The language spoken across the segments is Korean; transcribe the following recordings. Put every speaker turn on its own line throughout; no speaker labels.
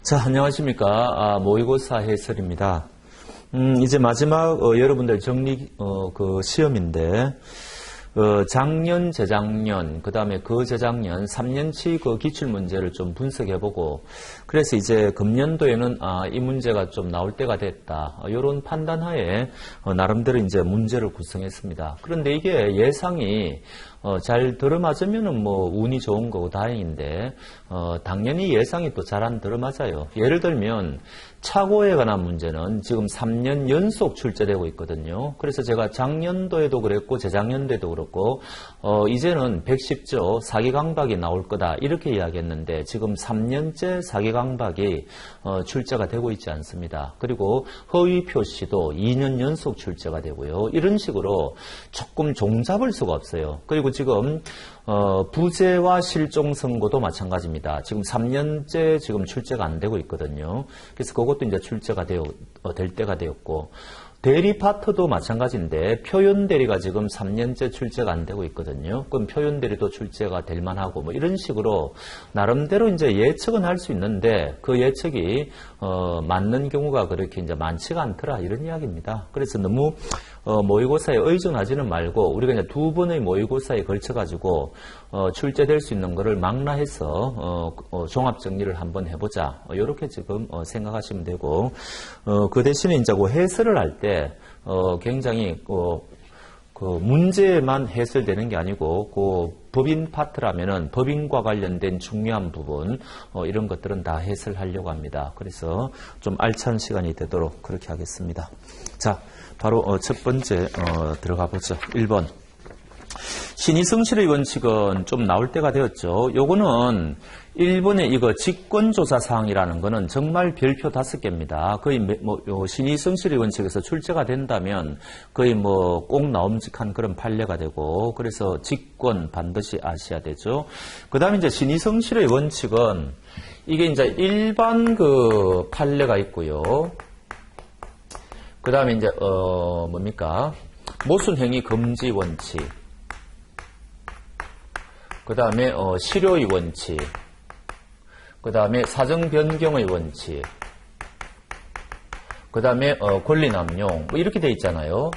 자, 안녕하십니까. 모의고사 해설입니다. 이제 마지막 여러분들 정리 시험인데 작년, 재작년, 그 다음에 그 재작년 3년치 그 기출문제를 좀 분석해보고 그래서 이제 금년도에는 이 문제가 좀 나올 때가 됐다. 이런 판단하에 나름대로 이제 문제를 구성했습니다. 그런데 이게 예상이 잘 들어맞으면은 뭐 운이 좋은 거고 다행인데 당연히 예상이 또 잘 안 들어맞아요. 예를 들면 차고에 관한 문제는 지금 3년 연속 출제되고 있거든요. 그래서 제가 작년도에도 그랬고 재작년도에도 그렇고 이제는 110조 사기강박이 나올 거다 이렇게 이야기했는데 지금 3년째 사기강박이 출제가 되고 있지 않습니다. 그리고 허위 표시도 2년 연속 출제가 되고요. 이런 식으로 조금 종잡을 수가 없어요. 그리고 지금 부재와 실종 선고도 마찬가지입니다. 지금 3년째 지금 출제가 안 되고 있거든요. 그래서 그것도 이제 출제가 될 때가 되었고 대리 파트도 마찬가지인데 표현 대리가 지금 3년째 출제가 안 되고 있거든요. 그럼 표현 대리도 출제가 될 만하고 뭐 이런 식으로 나름대로 이제 예측은 할 수 있는데 그 예측이 맞는 경우가 그렇게 이제 많지가 않더라 이런 이야기입니다. 그래서 너무 모의고사에 의존하지는 말고 우리가 이제 두 번의 모의고사에 걸쳐 가지고 출제될 수 있는 거를 망라해서 종합 정리를 한번 해보자 이렇게 지금 생각하시면 되고 그 대신에 이제 그 해설을 할 때 굉장히 그 문제만 해설되는 게 아니고 그 법인 파트라면은 법인과 관련된 중요한 부분 이런 것들은 다 해설하려고 합니다. 그래서 좀 알찬 시간이 되도록 그렇게 하겠습니다. 자, 바로 첫 번째 들어가 보죠. 1번. 신의성실의 원칙은 좀 나올 때가 되었죠. 요거는 1번의 이거 직권조사사항이라는 거는 정말 별표 5개입니다. 거의 신의성실의 원칙에서 출제가 된다면 거의 꼭 나옴직한 그런 판례가 되고 그래서 직권 반드시 아셔야 되죠. 그 다음에 이제 신의성실의 원칙은 이게 이제 일반 그 판례가 있고요. 그 다음에 이제 뭡니까? 모순행위 금지 원칙. 그 다음에 실효의 원칙, 그 다음에 사정 변경의 원칙, 그 다음에 권리 남용 이렇게 돼 있잖아요.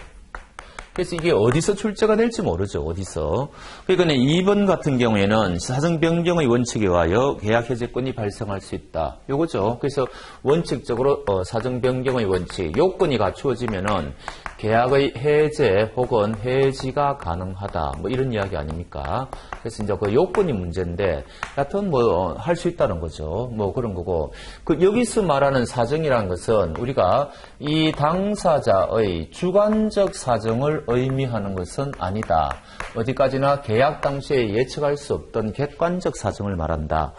그래서 이게 어디서 출제가 될지 모르죠. 어디서. 그러니까 2번 같은 경우에는 사정 변경의 원칙에 의하여 계약 해제권이 발생할 수 있다. 요거죠. 그래서 원칙적으로 사정 변경의 원칙, 요건이 갖추어지면은 계약의 해제 혹은 해지가 가능하다. 뭐 이런 이야기 아닙니까? 그래서 이제 그 요건이 문제인데, 여하튼 할 수 있다는 거죠. 뭐 그런 거고. 여기서 말하는 사정이라는 것은 우리가 이 당사자의 주관적 사정을 의미하는 것은 아니다. 어디까지나 계약 당시에 예측할 수 없던 객관적 사정을 말한다.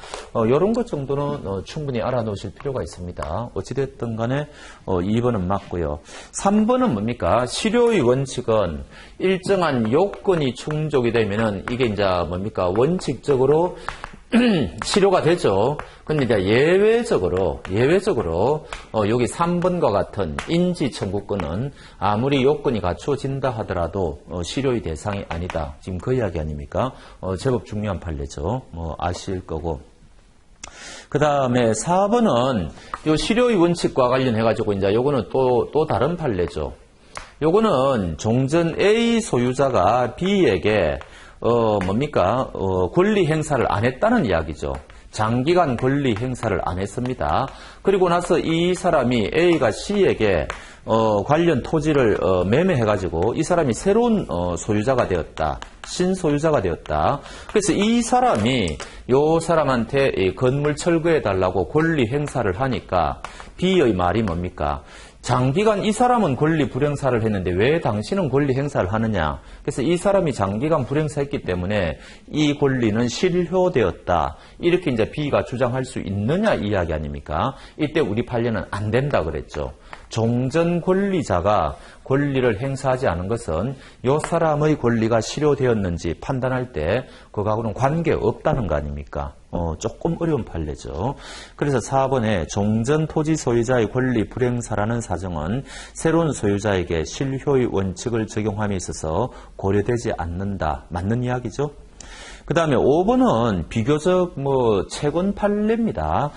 이런 것 정도는 충분히 알아놓으실 필요가 있습니다. 어찌됐든 간에 2번은 맞고요. 3번은 뭡니까? 실효의 원칙은 일정한 요건이 충족이 되면은 이게 이제 뭡니까? 원칙적으로 실효가 되죠. 근데 이제 예외적으로 여기 3번과 같은 인지 청구권은 아무리 요건이 갖추어진다 하더라도 실효의 대상이 아니다. 지금 그 이야기 아닙니까? 제법 중요한 판례죠. 아실 거고. 그 다음에 4번은 요 실효의 원칙과 관련해가지고 이제 요거는 또 다른 판례죠. 요거는 종전 A 소유자가 B에게 뭡니까? 권리 행사를 안 했다는 이야기죠. 장기간 권리 행사를 안 했습니다. 그리고 나서 이 사람이 A가 C에게 관련 토지를 매매해가지고 이 사람이 새로운 소유자가 되었다. 신소유자가 되었다. 그래서 이 사람이 요 사람한테 이 건물 철거해달라고 권리 행사를 하니까 B의 말이 뭡니까? 장기간 이 사람은 권리 불행사를 했는데 왜 당신은 권리 행사를 하느냐. 그래서 이 사람이 장기간 불행사했기 때문에 이 권리는 실효되었다. 이렇게 이제 B가 주장할 수 있느냐 이 이야기 아닙니까? 이때 우리 판례는 안 된다 그랬죠. 종전 권리자가 권리를 행사하지 않은 것은 이 사람의 권리가 실효되었는지 판단할 때 그거하고는 관계없다는 거 아닙니까? 조금 어려운 판례죠. 그래서 4번에 종전 토지 소유자의 권리 불행사라는 사정은 새로운 소유자에게 실효의 원칙을 적용함에 있어서 고려되지 않는다. 맞는 이야기죠. 그 다음에 5번은 비교적 최근 판례입니다.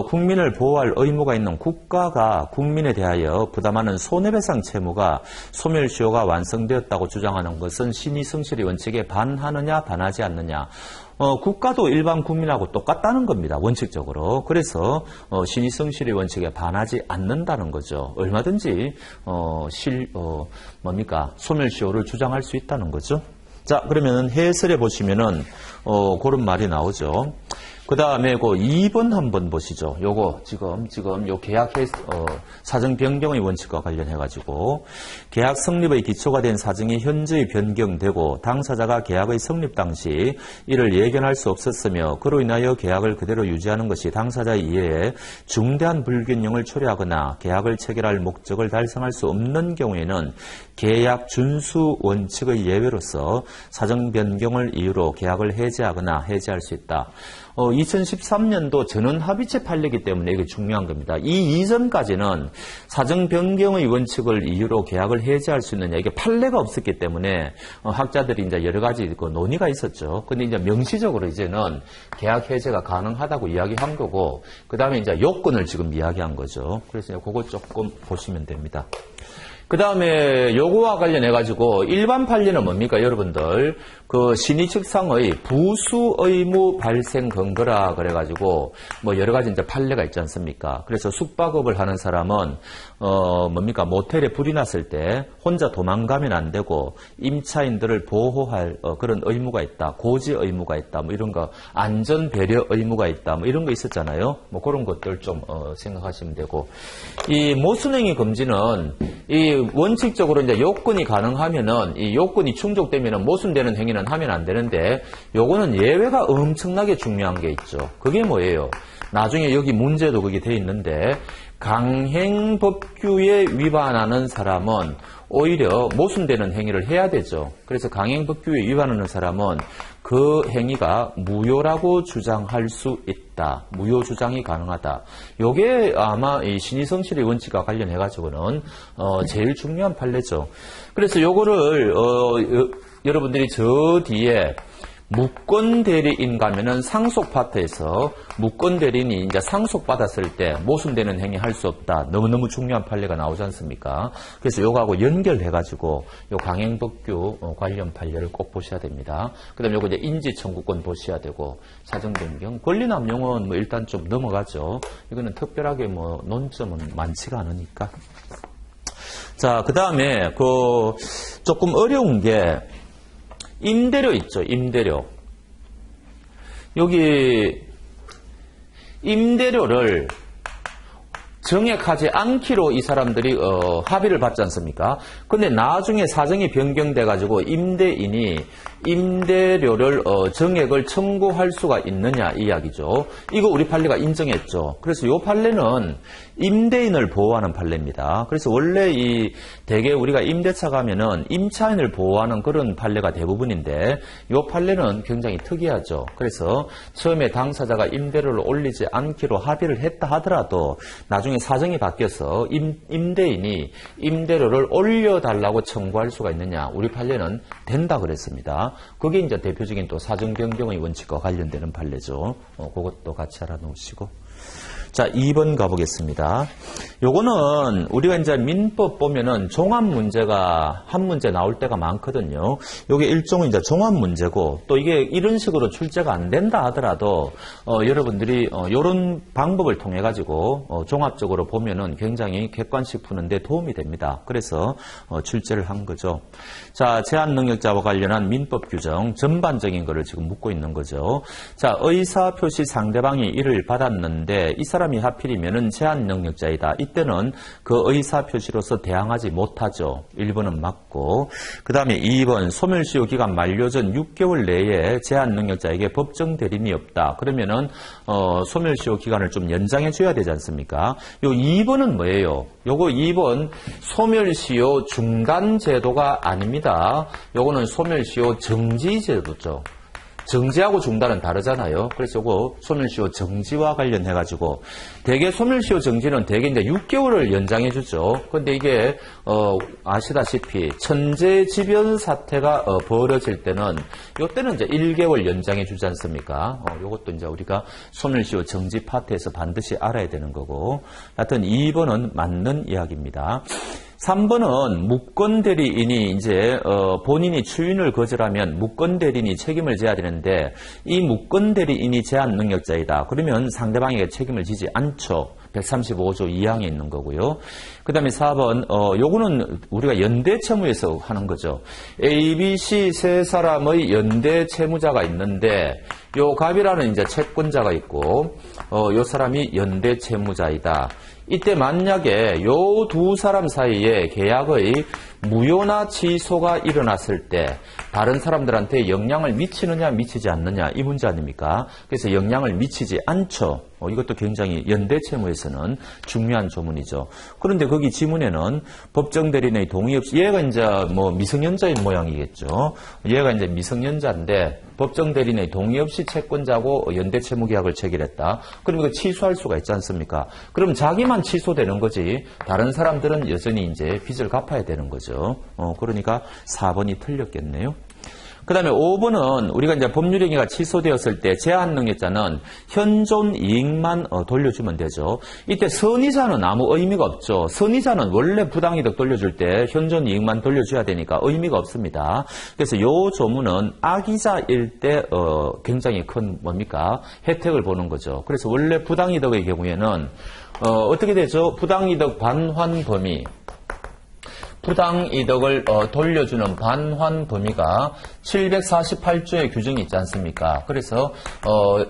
국민을 보호할 의무가 있는 국가가 국민에 대하여 부담하는 손해배상 채무가 소멸시효가 완성되었다고 주장하는 것은 신의성실의 원칙에 반하느냐 반하지 않느냐. 국가도 일반 국민하고 똑같다는 겁니다. 원칙적으로. 그래서 신의성실의 원칙에 반하지 않는다는 거죠. 얼마든지 소멸시효를 주장할 수 있다는 거죠. 자, 그러면 해설해 보시면은 그런 말이 나오죠. 그 다음에 그 2번 한번 보시죠. 요거 지금 요 계약 사정 변경의 원칙과 관련해가지고 계약 성립의 기초가 된 사정이 현저히 변경되고 당사자가 계약의 성립 당시 이를 예견할 수 없었으며 그로 인하여 계약을 그대로 유지하는 것이 당사자의 이해에 중대한 불균형을 초래하거나 계약을 체결할 목적을 달성할 수 없는 경우에는 계약 준수 원칙의 예외로서 사정 변경을 이유로 계약을 해지하거나 해지할 수 있다. 2013년도 전원 합의체 판례이기 때문에 이게 중요한 겁니다. 이 이전까지는 사정 변경의 원칙을 이유로 계약을 해지할 수 있느냐 이게 판례가 없었기 때문에 학자들이 이제 여러 가지 논의가 있었죠. 근데 이제 명시적으로 이제는 계약 해제가 가능하다고 이야기한 거고 그 다음에 이제 요건을 지금 이야기한 거죠. 그래서 이제 그거 조금 보시면 됩니다. 그 다음에 요거와 관련해가지고 일반 판례는 뭡니까 여러분들 그 신의측상의 부수 의무 발생 근거라 그래가지고 여러 가지 이제 판례가 있지 않습니까? 그래서 숙박업을 하는 사람은 모텔에 불이 났을 때 혼자 도망가면 안 되고 임차인들을 보호할 그런 의무가 있다. 고지 의무가 있다. 이런 거 안전 배려 의무가 있다. 이런 거 있었잖아요. 그런 것들 좀 생각하시면 되고 이 모순행위 금지는 이 원칙적으로 이제 요건이 가능하면은 이 요건이 충족되면은 모순되는 행위는 하면 안 되는데 요거는 예외가 엄청나게 중요한 게 있죠. 그게 뭐예요? 나중에 여기 문제도 그게 돼 있는데 강행법규에 위반하는 사람은 오히려 모순되는 행위를 해야 되죠. 그래서 강행법규에 위반하는 사람은 그 행위가 무효라고 주장할 수 있다. 무효 주장이 가능하다. 요게 아마 이 신의성실의 원칙과 관련해가지고는 제일 중요한 판례죠. 그래서 요거를 여러분들이 저 뒤에 무권 대리인 가면은 상속 파트에서 무권 대리인이 이제 상속받았을 때 모순되는 행위 할 수 없다. 너무너무 중요한 판례가 나오지 않습니까? 그래서 요거하고 연결해가지고 요 강행법규 관련 판례를 꼭 보셔야 됩니다. 그 다음에 요거 이제 인지청구권 보셔야 되고 사정변경, 권리남용은 일단 좀 넘어가죠. 이거는 특별하게 논점은 많지가 않으니까. 자, 그 다음에 조금 어려운 게 임대료 있죠. 임대료. 여기 임대료를 정액하지 않기로 이 사람들이 합의를 받지 않습니까? 근데 나중에 사정이 변경돼가지고 임대인이 임대료를 정액을 청구할 수가 있느냐 이 이야기죠. 이거 우리 판례가 인정했죠. 그래서 이 판례는 임대인을 보호하는 판례입니다. 그래서 원래 대개 우리가 임대차 가면은 임차인을 보호하는 그런 판례가 대부분인데 이 판례는 굉장히 특이하죠. 그래서 처음에 당사자가 임대료를 올리지 않기로 합의를 했다 하더라도 나중에 사정이 바뀌어서 임대인이 임대료를 올려달라고 청구할 수가 있느냐 우리 판례는 된다 그랬습니다. 그게 이제 대표적인 또 사정 변경의 원칙과 관련되는 판례죠. 그것도 같이 알아놓으시고. 자, 2번 가보겠습니다. 요거는 우리가 이제 민법 보면은 종합 문제가 한 문제 나올 때가 많거든요. 요게 일종의 이제 종합 문제고 또 이게 이런 식으로 출제가 안 된다 하더라도 여러분들이 요런 방법을 통해 가지고 종합적으로 보면은 굉장히 객관식 푸는데 도움이 됩니다. 그래서 출제를 한 거죠. 자, 제한 능력자와 관련한 민법 규정 전반적인 거를 지금 묻고 있는 거죠. 자, 의사 표시 상대방이 이를 받았는데 이 사람이 하필이면은 제한 능력자이다. 이때는 그 의사 표시로서 대항하지 못하죠. 1번은 맞고. 그 다음에 2번 소멸시효 기간 만료 전 6개월 내에 제한 능력자에게 법정 대리인이 없다. 그러면은 소멸시효 기간을 좀 연장해 줘야 되지 않습니까? 요 2번은 뭐예요? 요거 2번 소멸시효 중단 제도가 아닙니다. 요거는 소멸시효 정지 제도죠. 정지하고 중단은 다르잖아요. 그래서 이거 소멸시효 정지와 관련해가지고 대개 소멸시효 정지는 대개 이제 6개월을 연장해주죠. 근데 이게 아시다시피 천재지변 사태가 벌어질 때는 이때는 이제 1개월 연장해주지 않습니까? 이것도 이제 우리가 소멸시효 정지 파트에서 반드시 알아야 되는 거고. 하여튼 2번은 맞는 이야기입니다. 3번은 무권 대리인이 이제 본인이 추인을 거절하면 무권 대리인이 책임을 져야 되는데 이 무권 대리인이 제한 능력자이다. 그러면 상대방에게 책임을 지지 않죠. 135조 2항에 있는 거고요. 그 다음에 4번, 요거는 우리가 연대 채무에서 하는 거죠. A, B, C 세 사람의 연대 채무자가 있는데 요 갑이라는 이제 채권자가 있고 요 사람이 연대 채무자이다. 이때 만약에 요 두 사람 사이에 계약의 무효나 취소가 일어났을 때 다른 사람들한테 영향을 미치느냐 미치지 않느냐 이 문제 아닙니까? 그래서 영향을 미치지 않죠. 이것도 굉장히 연대채무에서는 중요한 조문이죠. 그런데 거기 지문에는 법정 대리인의 동의 없이 얘가 이제 뭐 미성년자인 모양이겠죠. 얘가 이제 미성년자인데 법정 대리인의 동의 없이 채권자하고 연대채무 계약을 체결했다. 그럼 이거 취소할 수가 있지 않습니까? 그럼 자기만 취소되는 거지 다른 사람들은 여전히 이제 빚을 갚아야 되는 거죠. 그러니까 4번이 틀렸겠네요. 그 다음에 5번은 우리가 이제 법률행위가 취소되었을 때 제한 능력자는 현존 이익만 돌려주면 되죠. 이때 선의자는 아무 의미가 없죠. 선의자는 원래 부당이득 돌려줄 때 현존 이익만 돌려줘야 되니까 의미가 없습니다. 그래서 이 조문은 악의자일 때 굉장히 큰 뭡니까? 혜택을 보는 거죠. 그래서 원래 부당이득의 경우에는 어떻게 되죠? 부당이득 반환 범위. 부당이득을 돌려주는 반환 범위가 748조의 규정이 있지 않습니까? 그래서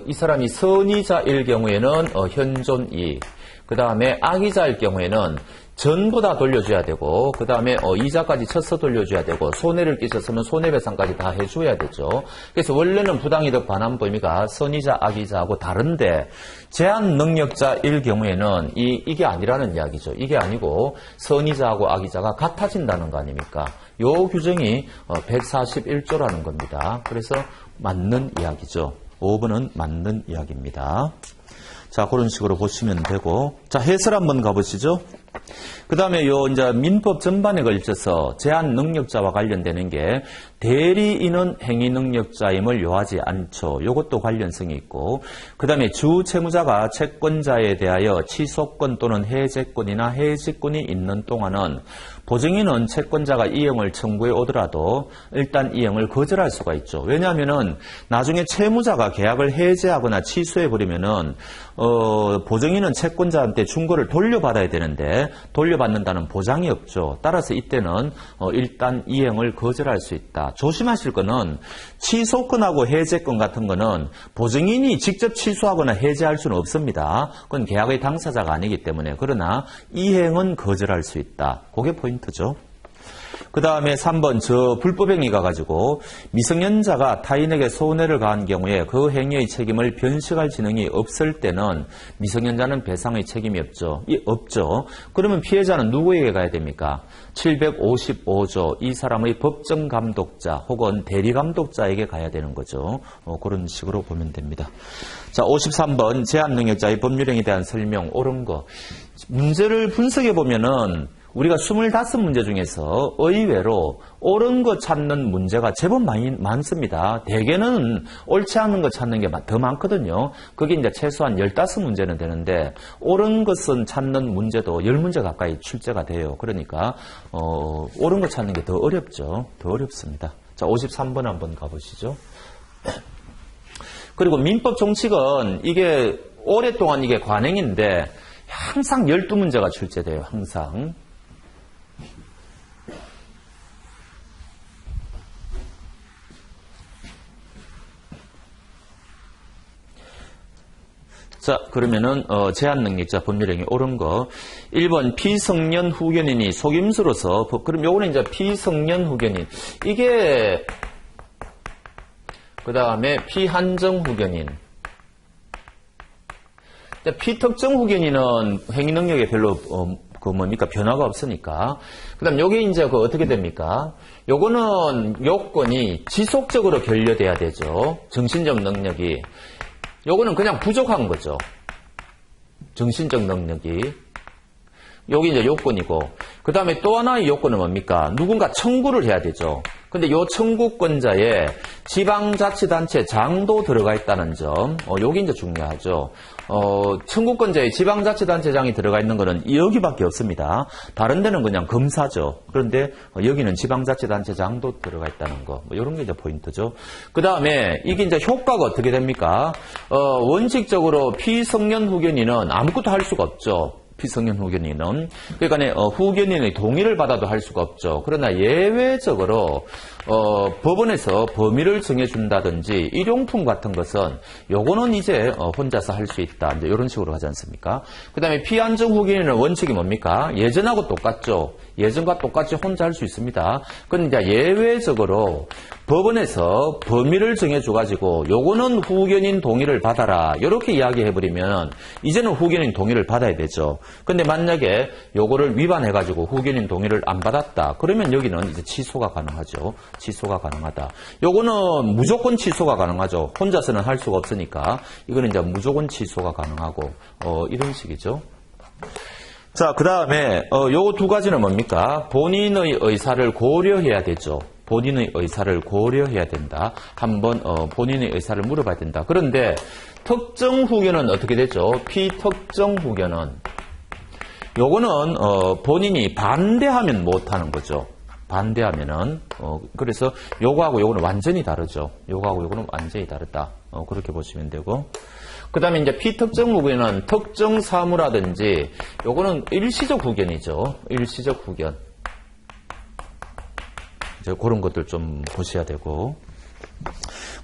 이 사람이 선의자일 경우에는 현존 이익, 그 다음에 악의자일 경우에는 전부 다 돌려줘야 되고 그 다음에 이자까지 쳐서 돌려줘야 되고 손해를 끼쳤으면 손해배상까지 다 해줘야 되죠. 그래서 원래는 부당이득 반환 범위가 선의자, 악의자하고 다른데 제한 능력자일 경우에는 이게 아니라는 이야기죠. 이게 아니고 선의자하고 악의자가 같아진다는 거 아닙니까? 요 규정이 141조라는 겁니다. 그래서 맞는 이야기죠. 5번은 맞는 이야기입니다. 자, 그런 식으로 보시면 되고. 자, 해설 한번 가보시죠. 그 다음에 이제 민법 전반에 걸쳐서 제한 능력자와 관련되는 게 대리인은 행위 능력자임을 요하지 않죠. 이것도 관련성이 있고. 그 다음에 주 채무자가 채권자에 대하여 취소권 또는 해제권이나 해지권이 있는 동안은 보증인은 채권자가 이행을 청구해 오더라도 일단 이행을 거절할 수가 있죠. 왜냐하면은 나중에 채무자가 계약을 해제하거나 취소해 버리면은 보증인은 채권자한테 준 거를 돌려받아야 되는데 돌려받는다는 보장이 없죠. 따라서 이때는 일단 이행을 거절할 수 있다. 조심하실 거는 취소권하고 해제권 같은 거는 보증인이 직접 취소하거나 해제할 수는 없습니다. 그건 계약의 당사자가 아니기 때문에. 그러나 이행은 거절할 수 있다. 그게 포인트죠. 그 다음에 3번 불법행위가 가지고 미성년자가 타인에게 손해를 가한 경우에 그 행위의 책임을 변식할 지능이 없을 때는 미성년자는 배상의 책임이 없죠. 그러면 피해자는 누구에게 가야 됩니까? 755조 이 사람의 법정 감독자 혹은 대리 감독자에게 가야 되는 거죠. 그런 식으로 보면 됩니다. 자, 53번 제한 능력자의 법률행위에 대한 설명 옳은 거. 문제를 분석해 보면은 우리가 25문제 중에서 의외로 옳은 거 찾는 문제가 제법 많습니다. 대개는 옳지 않은 거 찾는 게 더 많거든요. 그게 이제 최소한 15문제는 되는데 옳은 것은 찾는 문제도 10문제 가까이 출제가 돼요. 그러니까 옳은 거 찾는 게 더 어렵죠. 더 어렵습니다. 자, 53번 한번 가보시죠. 그리고 민법 종칙은 이게 오랫동안 이게 관행인데 항상 12문제가 출제돼요. 항상. 자, 그러면은 제한 능력자 법률행위 옳은 거. 1번 피성년 후견인이 속임수로서 그럼 요거는 이제 피성년 후견인. 이게 그다음에 피한정 후견인. 피특정 후견인은 행위 능력에 별로 그 뭡니까? 변화가 없으니까. 그 다음 여기 이제 그 어떻게 됩니까? 요거는 요건이 지속적으로 결여돼야 되죠. 정신적 능력이. 요거는 그냥 부족한 거죠. 정신적 능력이. 여기 이제 요건이고. 그 다음에 또 하나의 요건은 뭡니까? 누군가 청구를 해야 되죠. 근데 요 청구권자에 지방자치단체 장도 들어가 있다는 점, 요게 이제 중요하죠. 청구권자에 지방자치단체장이 들어가 있는 거는 여기밖에 없습니다. 다른 데는 그냥 검사죠. 그런데 여기는 지방자치단체장도 들어가 있다는 거, 뭐 이런 게 이제 포인트죠. 그 다음에 이게 이제 효과가 어떻게 됩니까? 원칙적으로 피성년 후견인은 아무것도 할 수가 없죠. 피성년 후견인은. 그러니까 후견인의 동의를 받아도 할 수가 없죠. 그러나 예외적으로 법원에서 범위를 정해준다든지 일용품 같은 것은 요거는 이제 혼자서 할 수 있다. 이제 이런 식으로 하지 않습니까? 그 다음에 피안정 후견인은 원칙이 뭡니까? 예전하고 똑같죠. 예전과 똑같이 혼자 할 수 있습니다. 그런데 이제 예외적으로 법원에서 범위를 정해줘가지고 요거는 후견인 동의를 받아라. 이렇게 이야기해버리면 이제는 후견인 동의를 받아야 되죠. 근데 만약에 요거를 위반해가지고 후견인 동의를 안 받았다. 그러면 여기는 이제 취소가 가능하죠. 취소가 가능하다. 요거는 무조건 취소가 가능하죠. 혼자서는 할 수가 없으니까 이거는 이제 무조건 취소가 가능하고 이런 식이죠. 자, 그 다음에 요 두 가지는 뭡니까? 본인의 의사를 고려해야 되죠. 본인의 의사를 고려해야 된다. 한번 본인의 의사를 물어봐야 된다. 그런데 특정 후견은 어떻게 되죠? 피특정 후견은 요거는 본인이 반대하면 못하는 거죠. 반대하면은 그래서 요거하고 요거는 완전히 다르죠. 요거하고 요거는 완전히 다르다. 그렇게 보시면 되고. 그 다음에 이제 피특정 후견은 특정 사무라든지 요거는 일시적 후견이죠. 일시적 후견. 이제 그런 것들 좀 보셔야 되고.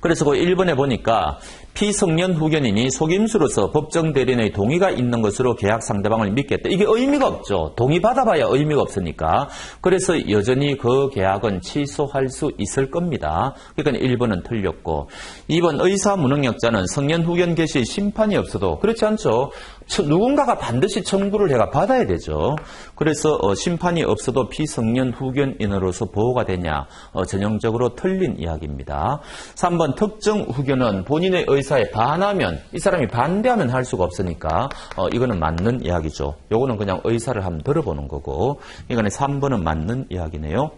그래서 그 1번에 보니까 피성년 후견인이 속임수로서 법정 대리인의 동의가 있는 것으로 계약 상대방을 믿겠다. 이게 의미가 없죠. 동의 받아봐야 의미가 없으니까. 그래서 여전히 그 계약은 취소할 수 있을 겁니다. 그러니까 1번은 틀렸고. 2번 의사 무능력자는 성년 후견 개시 심판이 없어도 그렇지 않죠. 누군가가 반드시 청구를 해가 받아야 되죠. 그래서 심판이 없어도 피성년 후견인으로서 보호가 되냐. 전형적으로 틀린 이야기입니다. 3번 특정 후견은 본인의 의사에 반하면 이 사람이 반대하면 할 수가 없으니까 이거는 맞는 이야기죠. 요거는 그냥 의사를 한번 들어보는 거고 이거는 3번은 맞는 이야기네요.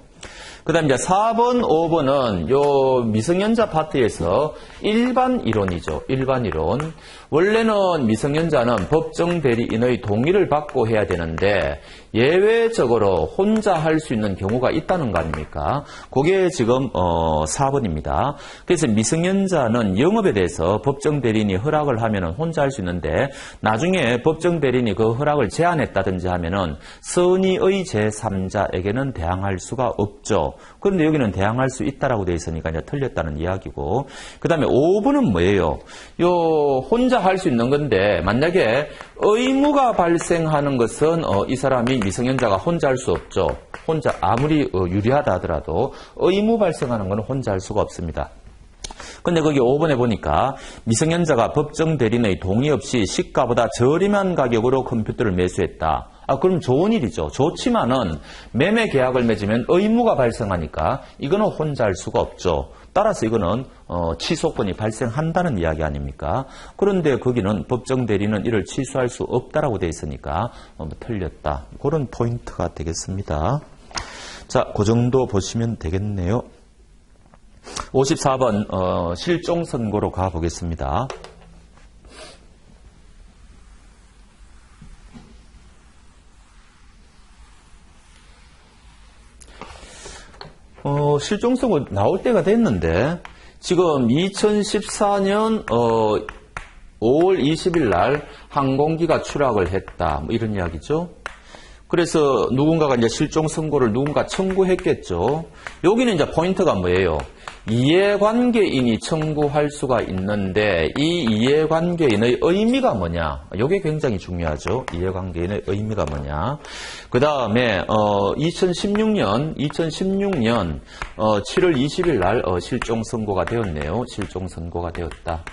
그 다음 이제 4번, 5번은 요 미성년자 파트에서 일반 이론이죠. 일반 이론. 원래는 미성년자는 법정 대리인의 동의를 받고 해야 되는데 예외적으로 혼자 할 수 있는 경우가 있다는 거 아닙니까? 그게 지금 4번입니다. 그래서 미성년자는 영업에 대해서 법정 대리인이 허락을 하면 혼자 할 수 있는데 나중에 법정 대리인이 그 허락을 제한했다든지 하면은 선의의 제3자에게는 대항할 수가 없죠. 그런데 여기는 대항할 수 있다라고 되어 있으니까 이제 틀렸다는 이야기고. 그 다음에 5번은 뭐예요? 요 혼자 할 수 있는 건데 만약에 의무가 발생하는 것은 이 사람이 미성년자가 혼자 할 수 없죠. 혼자 아무리 유리하다 하더라도 의무 발생하는 건 혼자 할 수가 없습니다. 근데 거기 5번에 보니까 미성년자가 법정 대리인의 동의 없이 시가보다 저렴한 가격으로 컴퓨터를 매수했다. 그럼 좋은 일이죠. 좋지만은 매매 계약을 맺으면 의무가 발생하니까 이거는 혼자 할 수가 없죠. 따라서 이거는 취소권이 발생한다는 이야기 아닙니까? 그런데 거기는 법정 대리는 이를 취소할 수 없다라고 되어 있으니까 틀렸다. 그런 포인트가 되겠습니다. 자, 그 정도 보시면 되겠네요. 54번 실종 선고로 가보겠습니다. 실종 선고 나올 때가 됐는데 지금 2014년 5월 20일 날 항공기가 추락을 했다. 뭐 이런 이야기죠. 그래서 누군가가 이제 실종 선고를 누군가 청구했겠죠. 여기는 이제 포인트가 뭐예요? 이해관계인이 청구할 수가 있는데 이 이해관계인의 의미가 뭐냐? 이게 굉장히 중요하죠. 이해관계인의 의미가 뭐냐? 그 다음에 2016년 7월 20일 날 실종 선고가 되었네요. 실종 선고가 되었다.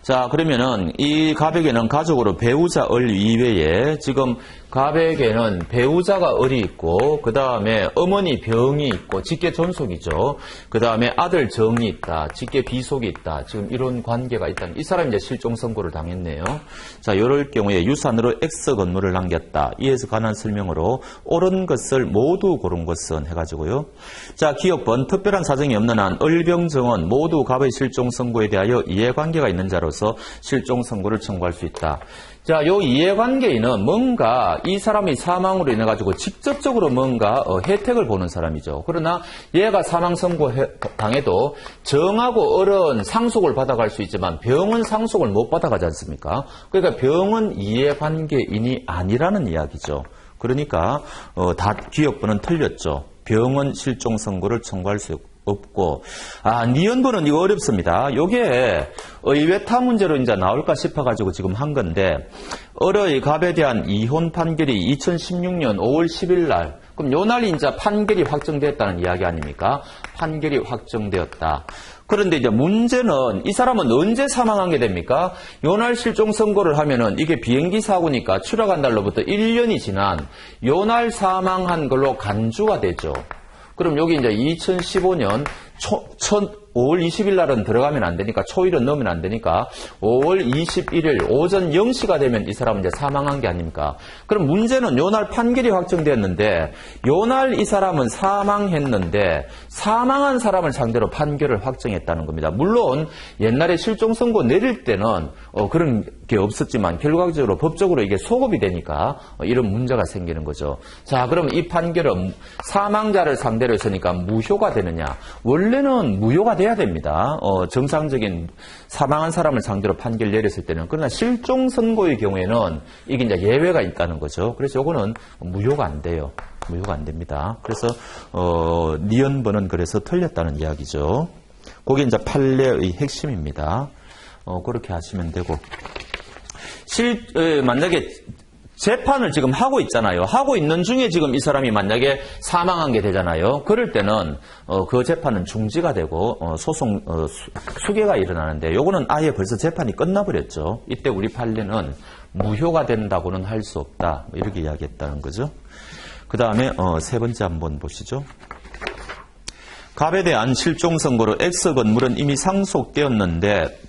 자, 그러면은 이 가백에는 가족으로 배우자 을 이외에 지금 갑에게는 배우자가 을이 있고 그 다음에 어머니 병이 있고 직계 존속이죠. 그 다음에 아들 정이 있다. 직계 비속이 있다. 지금 이런 관계가 있다는 이 사람이 이제 실종 선고를 당했네요. 자, 이럴 경우에 유산으로 X 건물을 남겼다. 이에서 관한 설명으로 옳은 것을 모두 고른 것은 해가지고요. 자, 기억번 특별한 사정이 없는 한 을병정은 모두 갑의 실종 선고에 대하여 이해관계가 있는 자로서 실종 선고를 청구할 수 있다. 자, 요 이해관계인은 뭔가 이 사람의 사망으로 인해 가지고 직접적으로 뭔가 혜택을 보는 사람이죠. 그러나 얘가 사망 선고 당해도 정하고 을은 상속을 받아갈 수 있지만 병은 상속을 못 받아가지 않습니까? 그러니까 병은 이해관계인이 아니라는 이야기죠. 그러니까 다 기억부는 틀렸죠. 병은 실종 선고를 청구할 수 없고, 니은부는 이거 어렵습니다. 요게 의외타 문제로 이제 나올까 싶어가지고 지금 한 건데, 을의 갑에 대한 이혼 판결이 2016년 5월 10일 날, 그럼 요 날이 이제 판결이 확정되었다는 이야기 아닙니까? 판결이 확정되었다. 그런데 이제 문제는 이 사람은 언제 사망한 게 됩니까? 요날 실종 선고를 하면은 이게 비행기 사고니까 추락한 날로부터 1년이 지난 요날 사망한 걸로 간주가 되죠. 그럼 여기 이제 2015년 5월 20일 날은 들어가면 안 되니까 초일은 넣으면 안 되니까 5월 21일 오전 0시가 되면 이 사람은 이제 사망한 게 아닙니까? 그럼 문제는 요날 판결이 확정되었는데 요날 이 사람은 사망했는데 사망한 사람을 상대로 판결을 확정했다는 겁니다. 물론 옛날에 실종 선고 내릴 때는 그런 게 없었지만 결과적으로 법적으로 이게 소급이 되니까 이런 문제가 생기는 거죠. 자, 그럼 이 판결은 사망자를 상대로 했으니까 무효가 되느냐? 원래는 무효가 돼야 됩니다. 정상적인 사망한 사람을 상대로 판결 내렸을 때는. 그러나 실종 선고의 경우에는 이게 이제 예외가 있다는 거죠. 그래서 요거는 무효가 안 돼요. 무효가 안 됩니다. 그래서 니은번은 그래서 틀렸다는 이야기죠. 그게 이제 판례의 핵심입니다. 그렇게 하시면 되고. 만약에 재판을 지금 하고 있잖아요. 하고 있는 중에 지금 이 사람이 만약에 사망한 게 되잖아요. 그럴 때는 그 재판은 중지가 되고 소송 수개가 일어나는데 요거는 아예 벌써 재판이 끝나버렸죠. 이때 우리 판례는 무효가 된다고는 할 수 없다. 이렇게 이야기했다는 거죠. 그 다음에 세 번째 한번 보시죠. 갑에 대한 실종 선고로 X 건물은 이미 상속되었는데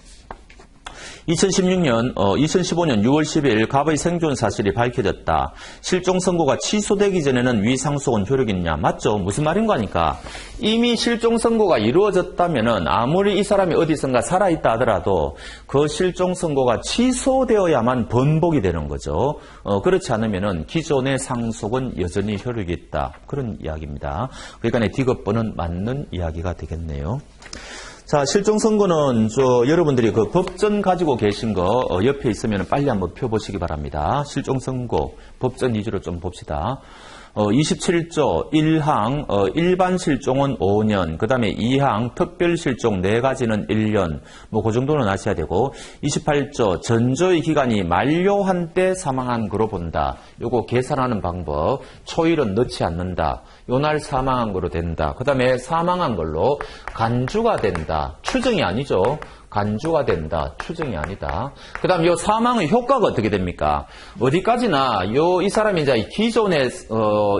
2015년 6월 10일 갑의 생존 사실이 밝혀졌다. 실종 선고가 취소되기 전에는 위 상속은 효력이 있냐? 맞죠? 무슨 말인 거니까 이미 실종 선고가 이루어졌다면은 아무리 이 사람이 어디선가 살아있다 하더라도 그 실종 선고가 취소되어야만 번복이 되는 거죠. 그렇지 않으면은 기존의 상속은 여전히 효력이 있다. 그런 이야기입니다. 그러니까 디귿번은 맞는 이야기가 되겠네요. 자, 실종 선고는 여러분들이 그 법전 가지고 계신 거 옆에 있으면 빨리 한번 펴보시기 바랍니다. 실종 선고 법전 위주로 좀 봅시다. 27조 1항 일반 실종은 5년, 그 다음에 2항 특별 실종 4가지는 1년, 그 정도는 아셔야 되고, 28조 전조의 기간이 만료한 때 사망한 거로 본다. 요거 계산하는 방법, 초일은 넣지 않는다. 요날 사망한 거로 된다. 그 다음에 사망한 걸로 간주가 된다. 추정이 아니죠. 간주가 된다. 추정이 아니다. 그 다음 요 사망의 효과가 어떻게 됩니까? 어디까지나 이 사람이 이제 기존의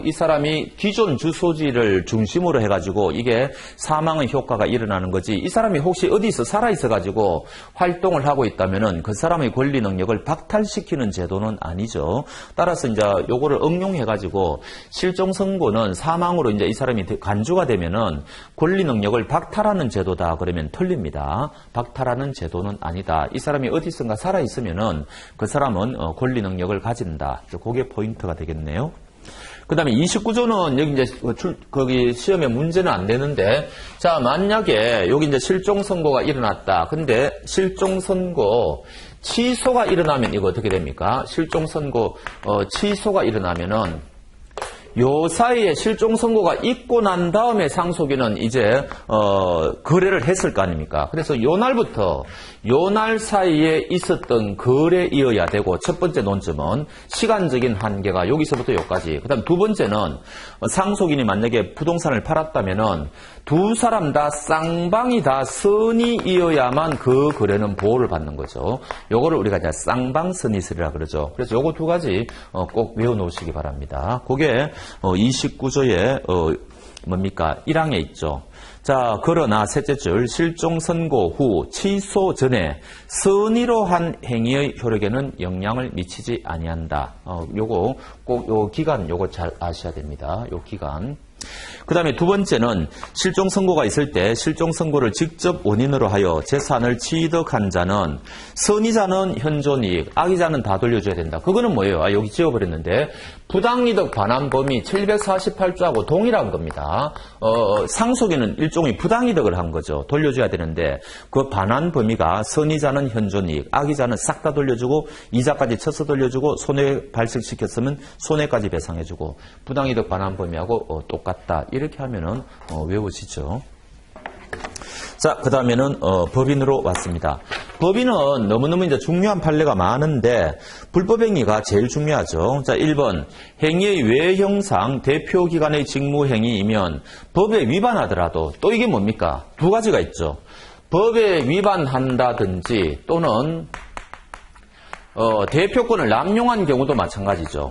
이 사람이 기존 주소지를 중심으로 해가지고 이게 사망의 효과가 일어나는 거지. 이 사람이 혹시 어디서 살아 있어가지고 활동을 하고 있다면은 그 사람의 권리 능력을 박탈시키는 제도는 아니죠. 따라서 이제 요거를 응용해가지고 실종 선고는 사망으로 이제 이 사람이 간주가 되면은 권리 능력을 박탈하는 제도다. 그러면 틀립니다. 박탈하는 제도는 아니다. 이 사람이 어디선가 살아있으면은 그 사람은 권리 능력을 가진다. 그게 포인트가 되겠네요. 그 다음에 29조는 여기 이제 거기 시험에 문제는 안 되는데, 자, 만약에 여기 이제 실종 선고가 일어났다. 근데 실종 선고 취소가 일어나면 이거 어떻게 됩니까? 실종 선고 취소가 일어나면은 요 사이에 실종 선고가 있고 난 다음에 상속인은 이제 거래를 했을 거 아닙니까? 그래서 요 날부터 요 날 사이에 있었던 거래이어야 되고, 첫 번째 논점은 시간적인 한계가 여기서부터 여기까지. 그다음 두 번째는 상속인이 만약에 부동산을 팔았다면은 두 사람 다 쌍방이 다 선의이어야만 그 거래는 보호를 받는 거죠. 요거를 우리가 이제 쌍방선의설이라 그러죠. 그래서 요거 두 가지 꼭 외워놓으시기 바랍니다. 그게 29조의 뭡니까? 1항에 있죠. 자, 그러나 셋째 줄, 실종 선고 후 취소 전에 선의로 한 행위의 효력에는 영향을 미치지 아니한다. 요거 꼭 요 기간 요거 잘 아셔야 됩니다. 요 기간. 그 다음에 두 번째는 실종 선고가 있을 때 실종 선고를 직접 원인으로 하여 재산을 취득한 자는 선의자는 현존이익, 악의자는 다 돌려줘야 된다. 그거는 뭐예요? 여기 지워버렸는데 부당이득 반환 범위 748조하고 동일한 겁니다. 상속인은 일종의 부당이득을 한 거죠. 돌려줘야 되는데 그 반환 범위가 선의자는 현존이익, 악의자는 싹 다 돌려주고 이자까지 쳐서 돌려주고 손해 발생시켰으면 손해까지 배상해주고 부당이득 반환 범위하고 똑같다. 이렇게 하면은 외워지죠. 자, 그 다음에는 법인으로 왔습니다. 법인은 너무너무 이제 중요한 판례가 많은데 불법행위가 제일 중요하죠. 자, 1번 행위의 외형상 대표기관의 직무행위이면 법에 위반하더라도 또 이게 뭡니까? 두 가지가 있죠. 법에 위반한다든지 또는 대표권을 남용한 경우도 마찬가지죠.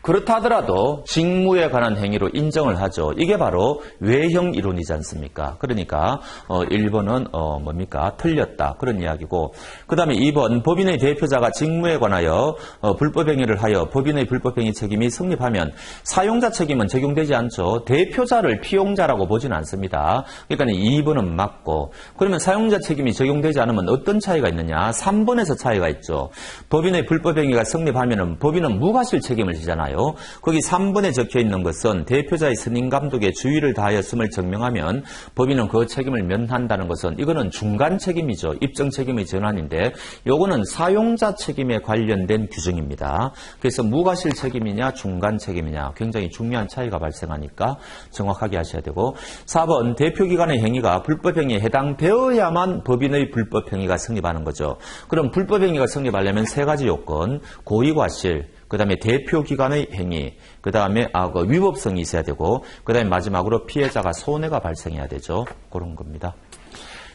그렇다 하더라도 직무에 관한 행위로 인정을 하죠. 이게 바로 외형 이론이지 않습니까? 그러니까 1번은 뭡니까? 틀렸다. 그런 이야기고, 그 다음에 2번 법인의 대표자가 직무에 관하여 불법행위를 하여 법인의 불법행위 책임이 성립하면 사용자 책임은 적용되지 않죠. 대표자를 피용자라고 보지는 않습니다. 그러니까 2번은 맞고, 그러면 사용자 책임이 적용되지 않으면 어떤 차이가 있느냐? 3번에서 차이가 있죠. 법인의 불법행위가 성립하면 법인은 무과실 책임을 지잖아요. 거기 3번에 적혀있는 것은 대표자의 선임 감독에 주의를 다하였음을 증명하면 법인은 그 책임을 면한다는 것은 이거는 중간 책임이죠. 입증 책임의 전환인데 요거는 사용자 책임에 관련된 규정입니다. 그래서 무과실 책임이냐 중간 책임이냐 굉장히 중요한 차이가 발생하니까 정확하게 하셔야 되고, 4번 대표기관의 행위가 불법행위에 해당되어야만 법인의 불법행위가 성립하는 거죠. 그럼 불법행위가 성립하려면 세 가지 요건, 고의과실, 그 다음에 대표기관의 행위, 그 다음에 그 위법성이 있어야 되고, 그 다음에 마지막으로 피해자가 손해가 발생해야 되죠. 그런 겁니다.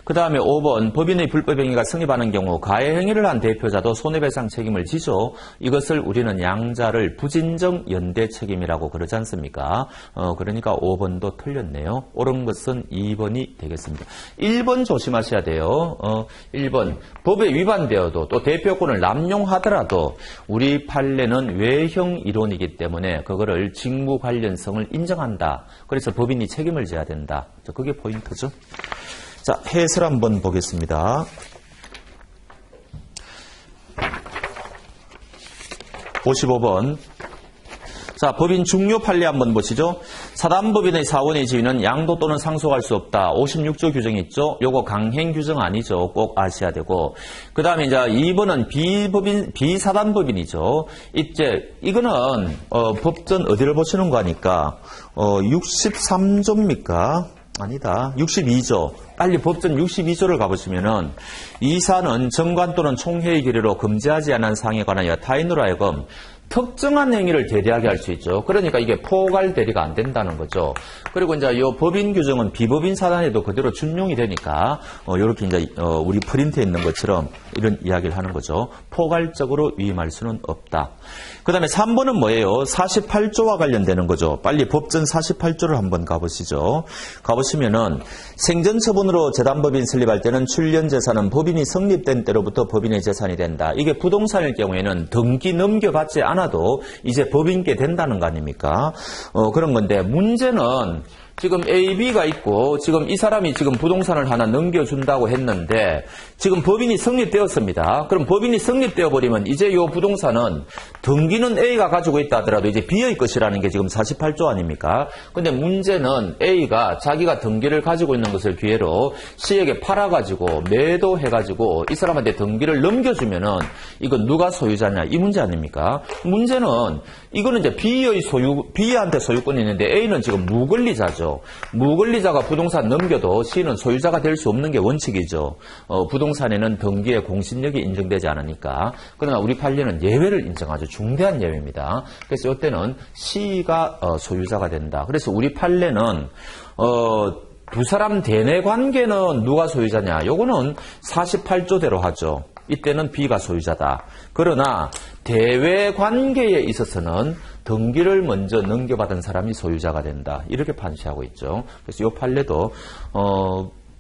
그 다음에 5번 법인의 불법행위가 성립하는 경우 가해행위를 한 대표자도 손해배상 책임을 지죠. 이것을 우리는 양자를 부진정 연대 책임이라고 그러지 않습니까? 그러니까 5번도 틀렸네요. 옳은 것은 2번이 되겠습니다. 1번 조심하셔야 돼요. 1번 법에 위반되어도 또 대표권을 남용하더라도 우리 판례는 외형 이론이기 때문에 그거를 직무 관련성을 인정한다. 그래서 법인이 책임을 져야 된다. 그게 포인트죠. 자, 해설 한번 보겠습니다. 55번. 자, 법인 중요 판례 한번 보시죠. 사단법인의 사원의 지위는 양도 또는 상속할 수 없다. 56조 규정이 있죠. 요거 강행 규정 아니죠. 꼭 아셔야 되고. 그 다음에 이제 2번은 비사단법인이죠. 이제 이거는 법전 어디를 보시는 거니까 63조입니까? 아니다. 62조. 빨리 법전 62조를 가보시면은 이사는 정관 또는 총회의 결의로 금지하지 않은 사항에 관하여 타인으로 하여금 특정한 행위를 대리하게 할 수 있죠. 그러니까 이게 포괄 대리가 안 된다는 거죠. 그리고 이제 이 법인 규정은 비법인 사단에도 그대로 준용이 되니까 이렇게 이제 우리 프린트에 있는 것처럼 이런 이야기를 하는 거죠. 포괄적으로 위임할 수는 없다. 그 다음에 3번은 뭐예요? 48조와 관련되는 거죠. 빨리 법전 48조를 한번 가보시죠. 가보시면은 생전처분으로 재단법인 설립할 때는 출연재산은 법인이 성립된 때로부터 법인의 재산이 된다. 이게 부동산일 경우에는 등기 넘겨받지 않아도 이제 법인께 된다는 거 아닙니까? 그런 건데 문제는 지금 A, B가 있고 지금 이 사람이 지금 부동산을 하나 넘겨준다고 했는데 지금 법인이 성립되었습니다. 그럼 법인이 성립되어 버리면 이제 이 부동산은 등기는 A가 가지고 있다 하더라도 이제 B의 것이라는 게 지금 48조 아닙니까? 근데 문제는 A가 자기가 등기를 가지고 있는 것을 기회로 C에게 팔아가지고 매도해가지고 이 사람한테 등기를 넘겨주면은 이건 누가 소유자냐 이 문제 아닙니까? 문제는 이거는 이제 B한테 소유권이 있는데 A는 지금 무권리자죠. 무권리자가 부동산 넘겨도 C는 소유자가 될 수 없는 게 원칙이죠. 부동산에는 등기의 공신력이 인정되지 않으니까. 그러나 우리 판례는 예외를 인정하죠. 중대한 예외입니다. 그래서 이때는 C가 소유자가 된다. 그래서 우리 판례는 두 사람 대내 관계는 누가 소유자냐? 요거는 48조대로 하죠. 이때는 B가 소유자다. 그러나 대외 관계에 있어서는 등기를 먼저 넘겨받은 사람이 소유자가 된다. 이렇게 판시하고 있죠. 그래서 이 판례도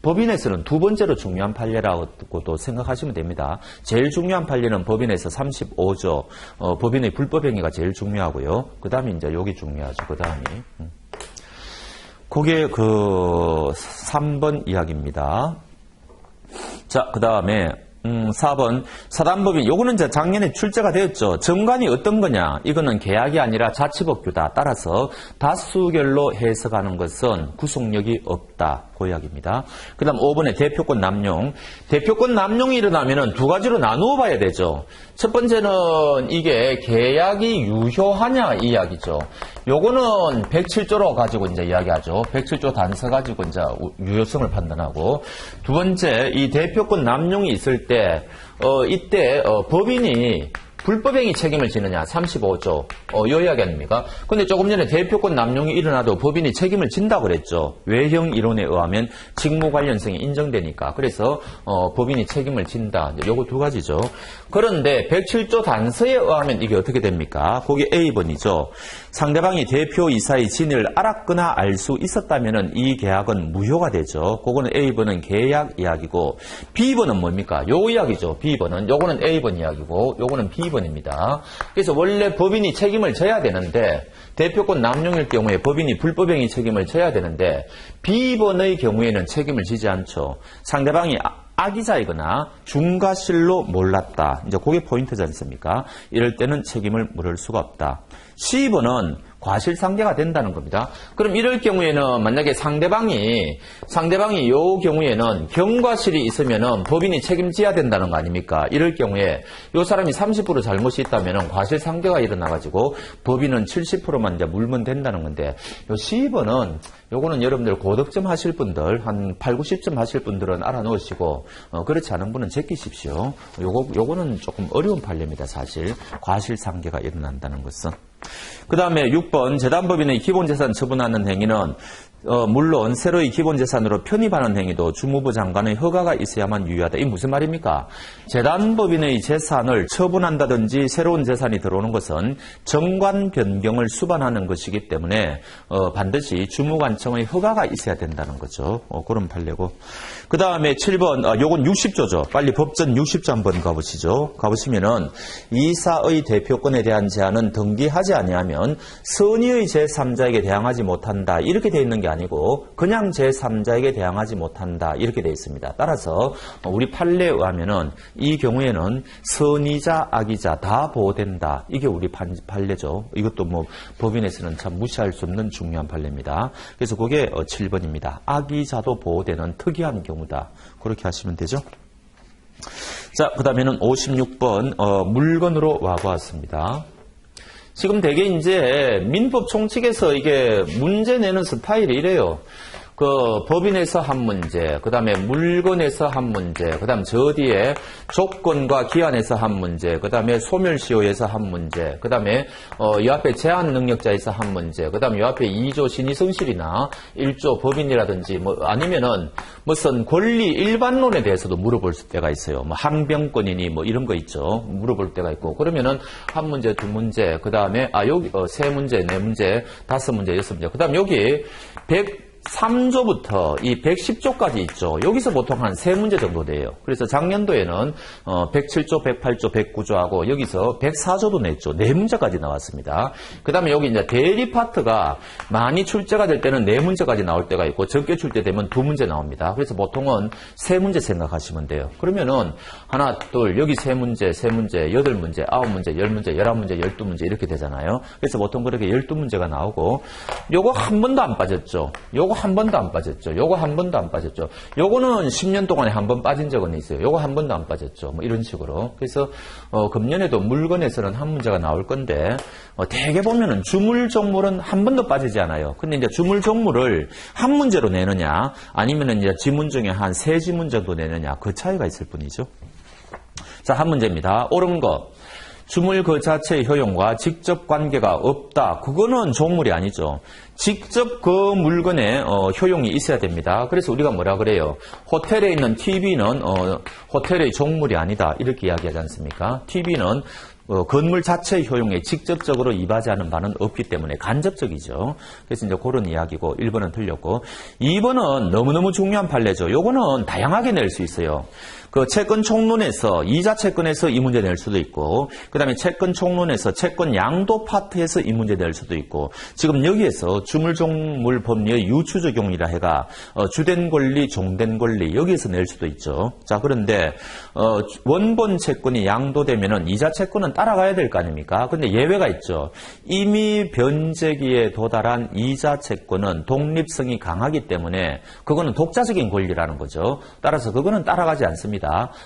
법인에서는 두 번째로 중요한 판례라고도 생각하시면 됩니다. 제일 중요한 판례는 법인에서 35조 법인의 불법행위가 제일 중요하고요. 그 다음에 이제 여기 중요하죠. 그 다음이 그게 3번 이야기입니다. 자, 그 다음에 4번 사단법인 요거는 이제 작년에 출제가 되었죠. 정관이 어떤 거냐? 이거는 계약이 아니라 자치법규다. 따라서 다수결로 해석하는 것은 구속력이 없다. 그 이야기입니다. 그 다음 5번에 대표권 남용. 대표권 남용이 일어나면은 두 가지로 나누어 봐야 되죠. 첫 번째는 이게 계약이 유효하냐 이 이야기죠. 요거는 107조로 가지고 이제 이야기하죠. 107조 단서 가지고 이제 유효성을 판단하고. 두 번째, 이 대표권 남용이 있을 때, 이때, 법인이 불법행위 책임을 지느냐, 35조. 이 이야기 아닙니까? 근데 조금 전에 대표권 남용이 일어나도 법인이 책임을 진다고 그랬죠. 외형 이론에 의하면 직무 관련성이 인정되니까. 그래서, 법인이 책임을 진다. 요거 두 가지죠. 그런데 107조 단서에 의하면 이게 어떻게 됩니까? 거기 A번이죠. 상대방이 대표이사의 진위를 알았거나 알 수 있었다면 이 계약은 무효가 되죠. 그거는 A번은 계약 이야기고, B번은 뭡니까? 요 이야기죠. B번은. 요거는 A번 이야기고, 요거는 B번입니다. 그래서 원래 법인이 책임을 져야 되는데, 대표권 남용일 경우에 법인이 불법행위 책임을 져야 되는데, B번의 경우에는 책임을 지지 않죠. 상대방이 악의자이거나 중과실로 몰랐다. 이제 그게 포인트지 않습니까? 이럴 때는 책임을 물을 수가 없다. C번은 과실상계가 된다는 겁니다. 그럼 이럴 경우에는 만약에 상대방이 요 경우에는 경과실이 있으면은 법인이 책임져야 된다는 거 아닙니까? 이럴 경우에 요 사람이 30% 잘못이 있다면은 과실상계가 일어나가지고 법인은 70%만 이제 물면 된다는 건데 요 C번은 요거는 여러분들 고득점 하실 분들 한 8, 90점 하실 분들은 알아놓으시고 그렇지 않은 분은 제끼십시오. 요거는 조금 어려운 판례입니다. 사실 과실상계가 일어난다는 것은. 그 다음에 6번 재단법인의 기본재산 처분하는 행위는 물론 새로이 기본재산으로 편입하는 행위도 주무부 장관의 허가가 있어야만 유효하다. 이게 무슨 말입니까? 재단법인의 재산을 처분한다든지 새로운 재산이 들어오는 것은 정관 변경을 수반하는 것이기 때문에 반드시 주무관청의 허가가 있어야 된다는 거죠. 그런 판례고. 그 다음에 7번 요건 60조죠. 빨리 법전 60조 한번 가보시죠. 가보시면은 이사의 대표권에 대한 제한은 등기하지 아니하면 선의의 제3자에게 대항하지 못한다. 이렇게 되어 있는 게 아니고 그냥 제3자에게 대항하지 못한다. 이렇게 되어 있습니다. 따라서 우리 판례에 의하면은 이 경우에는 선의자, 악의자 다 보호된다. 이게 우리 판례죠. 이것도 뭐 법인에서는 참 무시할 수 없는 중요한 판례입니다. 그래서 그게 7번입니다. 악의자도 보호되는 특이한 경우다. 그렇게 하시면 되죠. 자, 그 다음에는 56번 물건으로 와보았습니다. 지금 되게 이제 민법 총칙에서 이게 문제 내는 스타일이 이래요. 법인에서 한 문제, 그 다음에 물건에서 한 문제, 그 다음 저 뒤에 조건과 기한에서 한 문제, 그 다음에 소멸시효에서 한 문제, 그 다음에 이 앞에 제한 능력자에서 한 문제, 그 다음에 이 앞에 2조 신의성실이나 1조 법인이라든지 뭐 아니면은 무슨 권리 일반론에 대해서도 물어볼 때가 있어요. 뭐 항변권이니 뭐 이런 거 있죠. 물어볼 때가 있고 그러면은 한 문제, 두 문제, 그 다음에 여기 세 문제, 네 문제, 다섯 문제, 여섯 문제, 그 다음 여기 3조부터 이 110조까지 있죠. 여기서 보통 한 3문제 정도 돼요. 그래서 작년도에는 107조, 108조, 109조하고 여기서 104조도 냈죠. 4문제까지 나왔습니다. 그 다음에 여기 이제 대리 파트가 많이 출제가 될 때는 4문제까지 나올 때가 있고 적게 출제되면 2문제 나옵니다. 그래서 보통은 3문제 생각하시면 돼요. 그러면은 하나, 둘, 여기 3문제, 3문제, 8문제, 9문제, 10문제, 11문제, 12문제 이렇게 되잖아요. 그래서 보통 그렇게 12문제가 나오고 요거 한 번도 안 빠졌죠. 요거 한 번도 안 빠졌죠. 요거 한 번도 안 빠졌죠. 요거는 10년 동안에 한 번 빠진 적은 있어요. 요거 한 번도 안 빠졌죠. 뭐 이런 식으로. 그래서 금년에도 물건에서는 한 문제가 나올 건데 대개 보면은 주물 종물은 한 번도 빠지지 않아요. 근데 이제 주물 종물을 한 문제로 내느냐 아니면은 이제 지문 중에 한 3지문 정도 내느냐 그 차이가 있을 뿐이죠. 자, 한 문제입니다. 옳은 것. 주물 그 자체의 효용과 직접 관계가 없다. 그거는 종물이 아니죠. 직접 그 물건에 효용이 있어야 됩니다. 그래서 우리가 뭐라 그래요? 호텔에 있는 TV는 호텔의 종물이 아니다. 이렇게 이야기하지 않습니까? TV는 건물 자체의 효용에 직접적으로 이바지하는 바는 없기 때문에 간접적이죠. 그래서 이제 그런 이야기고 1번은 틀렸고 2번은 너무너무 중요한 판례죠. 요거는 다양하게 낼 수 있어요. 그 채권 총론에서 이자 채권에서 이 문제 낼 수도 있고 그 다음에 채권 총론에서 채권 양도 파트에서 이 문제 낼 수도 있고 지금 여기에서 주물종물 법리의 유추적용이라 해가 주된 권리, 종된 권리 여기에서 낼 수도 있죠. 자, 그런데 원본 채권이 양도되면은 이자 채권은 따라가야 될 거 아닙니까? 근데 예외가 있죠. 이미 변제기에 도달한 이자 채권은 독립성이 강하기 때문에 그거는 독자적인 권리라는 거죠. 따라서 그거는 따라가지 않습니다.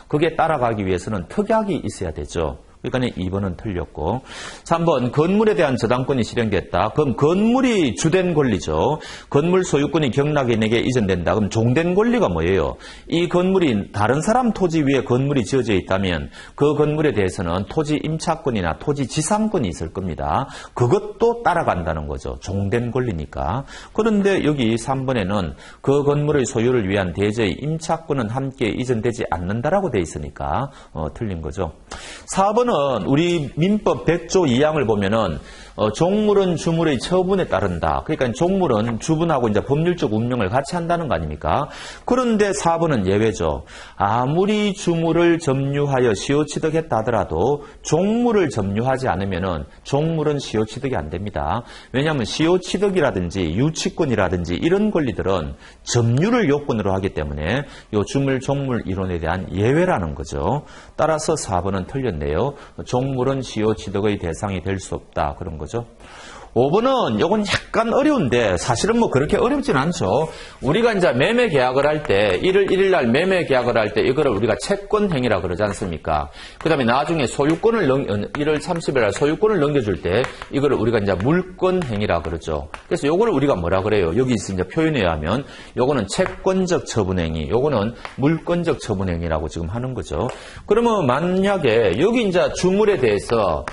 그게 따라가기 위해서는 특약이 있어야 되죠. 그러니까 2번은 틀렸고 3번 건물에 대한 저당권이 실행됐다. 그럼 건물이 주된 권리죠. 건물 소유권이 경락인에게 이전된다. 그럼 종된 권리가 뭐예요? 이 건물이 다른 사람 토지 위에 건물이 지어져 있다면 그 건물에 대해서는 토지 임차권이나 토지 지상권이 있을 겁니다. 그것도 따라간다는 거죠. 종된 권리니까. 그런데 여기 3번에는 그 건물의 소유를 위한 대저의 임차권은 함께 이전되지 않는다라고 돼 있으니까 틀린 거죠. 4번은 우리 민법 100조 2항을 보면은 종물은 주물의 처분에 따른다. 그러니까 종물은 주분하고 이제 법률적 운명을 같이 한다는 거 아닙니까? 그런데 4번은 예외죠. 아무리 주물을 점유하여 시효취득했다 하더라도 종물을 점유하지 않으면은 종물은 시효취득이 안 됩니다. 왜냐하면 시효취득이라든지 유치권이라든지 이런 권리들은 점유를 요건으로 하기 때문에 이 주물 종물 이론에 대한 예외라는 거죠. 따라서 4번은 틀렸네요. 종물은 시효취득의 대상이 될 수 없다. 그런 거죠. 5번은 이건 약간 어려운데 사실은 뭐 그렇게 어렵진 않죠. 우리가 이제 매매 계약을 할 때 1월 1일 날 매매 계약을 할 때 이거를 우리가 채권 행위라 그러지 않습니까? 그다음에 나중에 소유권을 1월 30일 날 소유권을 넘겨줄 때 이거를 우리가 이제 물권 행위라 그러죠. 그래서 요거를 우리가 뭐라 그래요? 여기 이제 표현해야 하면 요거는 채권적 처분 행위, 요거는 물권적 처분 행위라고 지금 하는 거죠. 그러면 만약에 여기 이제 주물에 대해서